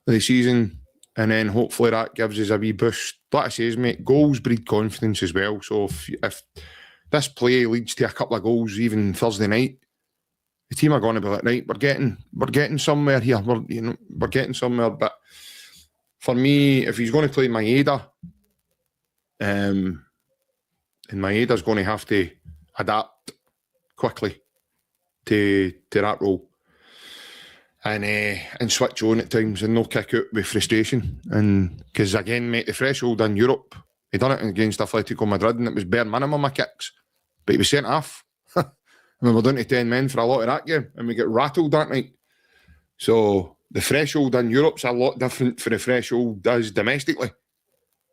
the season, and then hopefully that gives us a wee boost. Like I say, mate, goals breed confidence as well. So if this play leads to a couple of goals even Thursday night, the team are going to be like, right, we're getting somewhere here. We're getting somewhere. But for me, if he's going to play Maeda, and Maeda's going to have to adapt quickly to that role, and switch on at times, and no kick out with frustration. And because again, mate, the threshold in Europe, he done it against Atletico Madrid, and it was bare minimum of kicks, but he was sent off. I mean, we're down to 10 men for a lot of that game, and we get rattled that night. So the threshold in Europe's a lot different for the threshold as domestically.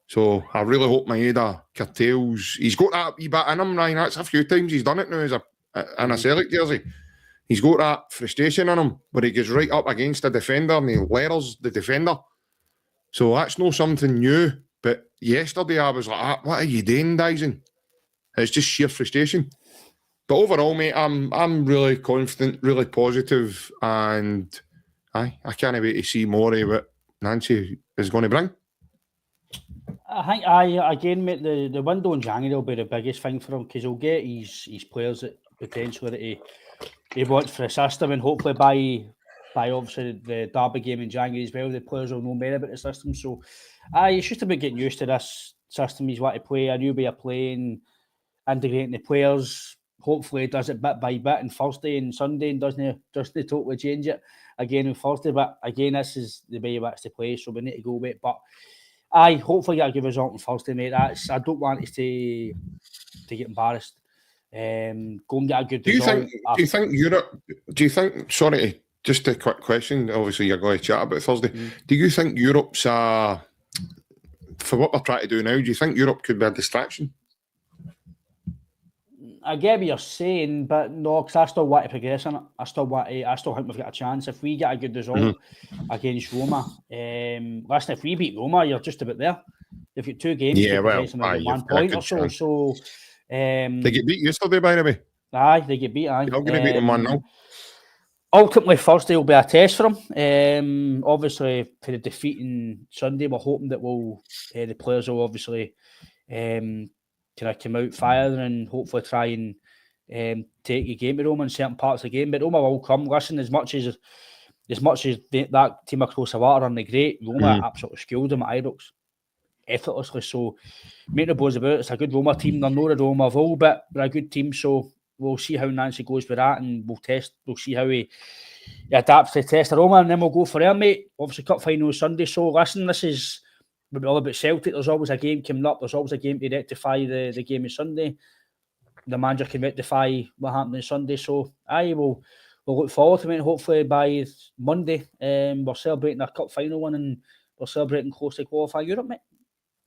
So I really hope Maeda curtails. He's got that wee bit in him, Ryan. That's a few times he's done it now as in a Celtic jersey. He's got that frustration in him where he goes right up against the defender and he letters the defender. So that's not something new. But yesterday I was like, what are you doing, Dyson? It's just sheer frustration. But overall, mate, I'm really confident, really positive, and I can't wait to see more of what Nancy is going to bring. I think again, mate, the window in January will be the biggest thing for him because he'll get his players that potentially that he wants for the system, and hopefully by obviously the Derby game in January as well, the players will know more about the system. So it's just about getting used to this system he's want to play, a new way of playing, integrating the players. Hopefully he does it bit by bit on Thursday and Sunday and doesn't totally change it again on Thursday. But again, this is the way he wants to play, so we need to go with it. But hopefully get a good result on Thursday, mate. I don't want us to get embarrassed. Go and get a good result. Do you think Europe? Do you think? Sorry, just a quick question. Obviously, you're going to chat about Thursday. Do you think Europe's for what we're trying to do now? Do you think Europe could be a distraction? I get what you're saying, but no, because I still want to progress in it. I still think we've got a chance. If we get a good result against Roma, listen, if we beat Roma, you're just about there. You've got 2 games to progress and 1 point or so. So they get beat yesterday, by the way. Aye, they get beat. Aye, you're going to beat them 1-0. Ultimately, Thursday will be a test for them. Obviously, for the defeat on Sunday, we're hoping that the players will obviously kind of come out firing and hopefully try and take a game to Roma in certain parts of the game. But Roma will come. Listen, as much as that team across the water aren't great, Roma absolutely skilled them at Ibrox effortlessly. So, make no bones about it. It's a good Roma team. They're not the Roma of old, but they're a good team. So we'll see how Nancy goes with that, and we'll see how he adapts to the test of Roma, and then we'll go for there, mate. Obviously, cup final Sunday. So listen, this is all about Celtic. There's always a game coming up. There's always a game to rectify the game on Sunday. The manager can rectify what happened on Sunday. So we'll look forward to it. Hopefully by Monday, we're celebrating our cup final one, and we're celebrating close to qualify Europe, mate.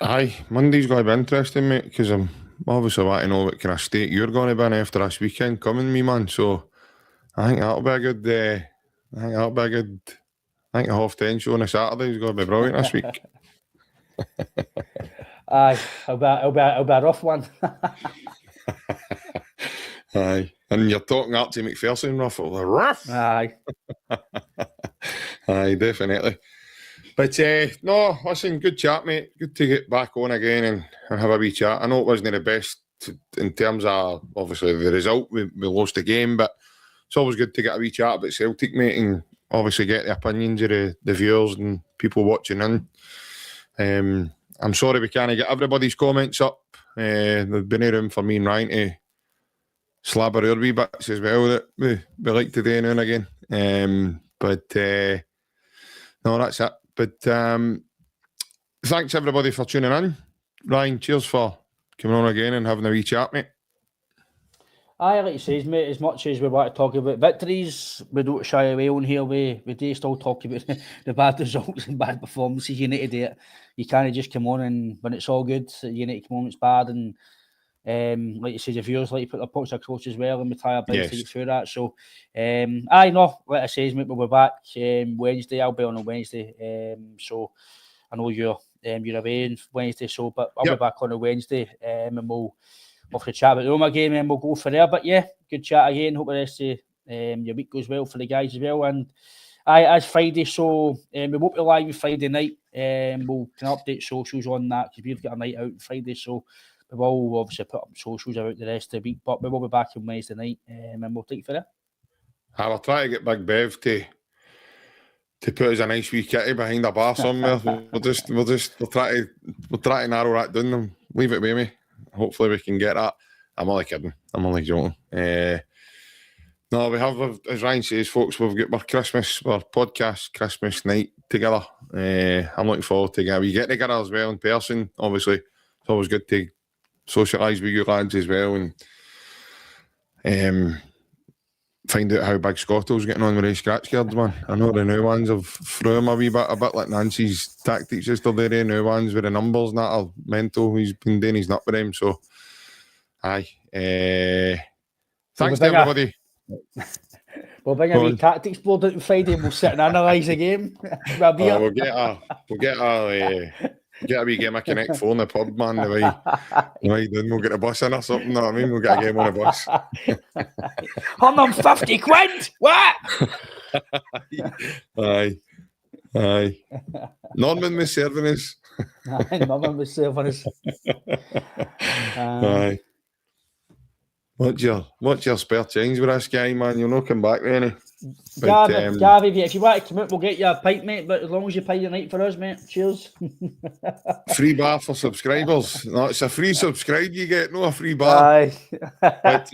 Aye, Monday's going to be interesting, mate, because I'm obviously want to know what kind of state you're going to be in after this weekend coming, me man. So I think that'll be a good. I think a 10:30 show on a Saturday is going to be brilliant this week. Aye, it'll be a rough one. Aye, and you're talking Archie McPherson rough. Aye. Aye, definitely. But no, listen, good chat, mate. Good to get back on again and have a wee chat. I know it wasn't the best in terms of obviously the result. We lost the game, but it's always good to get a wee chat about Celtic, mate, and obviously get the opinions of the viewers and people watching in. I'm sorry we can't get everybody's comments up. There's been a room for me and Ryan to slabber our wee bits as well that we like to do now and again. But no, that's it. But thanks everybody for tuning in. Ryan, cheers for coming on again and having a wee chat, mate. Aye, like you say, mate, as much as we want to talk about victories, we don't shy away on here. We do still talk about the bad results and bad performances. You need to do it. You can't just come on and when it's all good, you need to come on when it's bad. And like you say, the viewers like to put their points across as well, and we try our best to get through that. So, like I say, mate, we'll be back Wednesday. I'll be on Wednesday. So I know you're away on Wednesday, so but I'll be back on a Wednesday, and we'll chat about the Roma game, and we'll go for there. But yeah, good chat again. Hope the rest of your week goes well for the guys as well. And as Friday, so we won't be live on Friday night. We'll can update socials on that because we've got a night out on Friday, so we will obviously put up socials about the rest of the week. But we will be back on Wednesday night, and we'll take it for it. I'll try to get Big Bev to put us a nice wee kitty behind a bar somewhere. we'll try to narrow that down and leave it with me. Hopefully we can get that. I'm only kidding. I'm only joking. No, we have, as Ryan says, folks, we've got our podcast Christmas night together. I'm looking forward to we get together as well in person. Obviously, it's always good to socialise with you lads as well. And find out how big Scotto's getting on with his scratch cards, man. I know the new ones have threw him a bit like Nancy's tactics yesterday. The new ones with the numbers and that are mental. He's been doing his nut with them. So, aye. Thanks to everybody. We'll bring a wee tactics board out on Friday and we'll sit and analyse the game. We'll get a wee game of Connect 4 in the pub, man. The way then we'll get a bus in or something. You know what I mean? We'll get a game on a bus. 150 quid! What? Aye. Norman was serving us. Norman was serving us. Aye. What's your spare change with this guy, man? You'll not come back with any. Gav, if you want to come out, we'll get you a pint, mate. But as long as you pay your night for us, mate. Cheers. Free bar for subscribers. No, it's a free subscribe you get, no a free bar. Aye. But,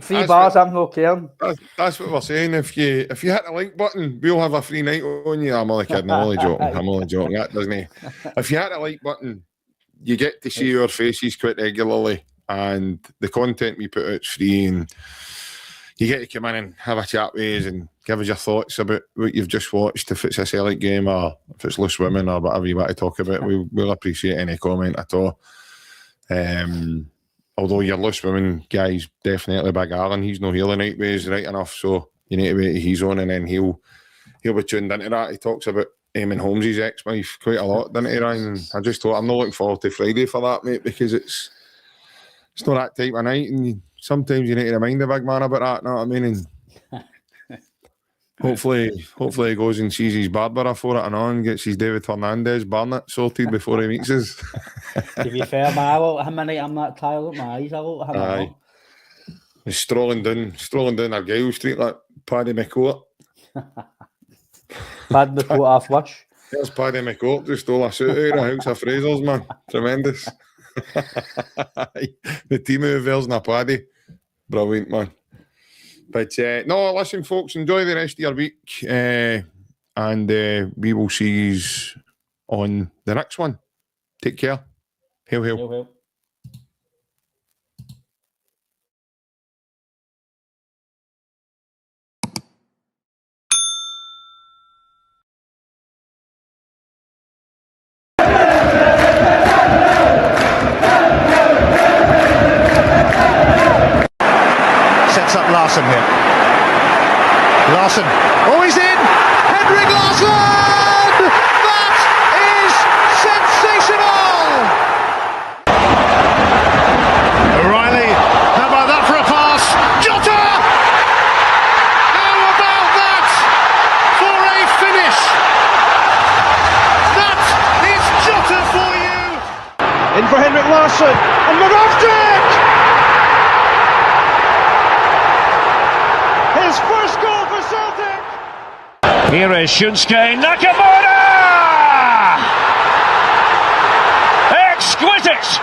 free bars, I'm not caring. That's what we're saying. If you hit the like button, we'll have a free night on you. I'm only kidding. I'm only joking. That doesn't he? If you hit the like button, you get to see our faces quite regularly. And the content we put out is free, and you get to come in and have a chat with us and give us your thoughts about what you've just watched, if it's a Celtic game or if it's loose women or whatever you want to talk about. We'll appreciate any comment at all. Although your loose women guy's definitely big Alan, he's no here tonight with us right enough, so you need to wait till he's on, and then he'll be tuned into that. He talks about Eamon Holmes' ex-wife quite a lot, doesn't he, Ryan? And I just thought I'm not looking forward to Friday for that, mate, because it's not that type of night, and sometimes you need to remind the big man about that, know what I mean? And hopefully he goes and sees his Barbara for it and on, gets his David Hernandez Barnett sorted before he meets us. To be fair, man, I look at him and I'm not tired of my eyes. I look at him. Aye. He's strolling down Argyle Street like Paddy McCourt. Paddy McCourt off lush. There's Paddy McCourt, just stole a suit out of the House of Fraser's, man. Tremendous. The team of version of Paddy. Brilliant, man. But no, listen, folks, enjoy the rest of your week. And we will see you on the next one. Take care. Hail, hail. Hail, hail. Up Larsson here. Larsson. Oh, he's in! Henrik Larsson! That is sensational! O'Reilly. How about that for a pass? Jota! How about that for a finish? That is Jota for you! In for Henrik Larsson. And Moravcik! His first goal for Celtic! Here is Shunsuke Nakamura! Exquisite!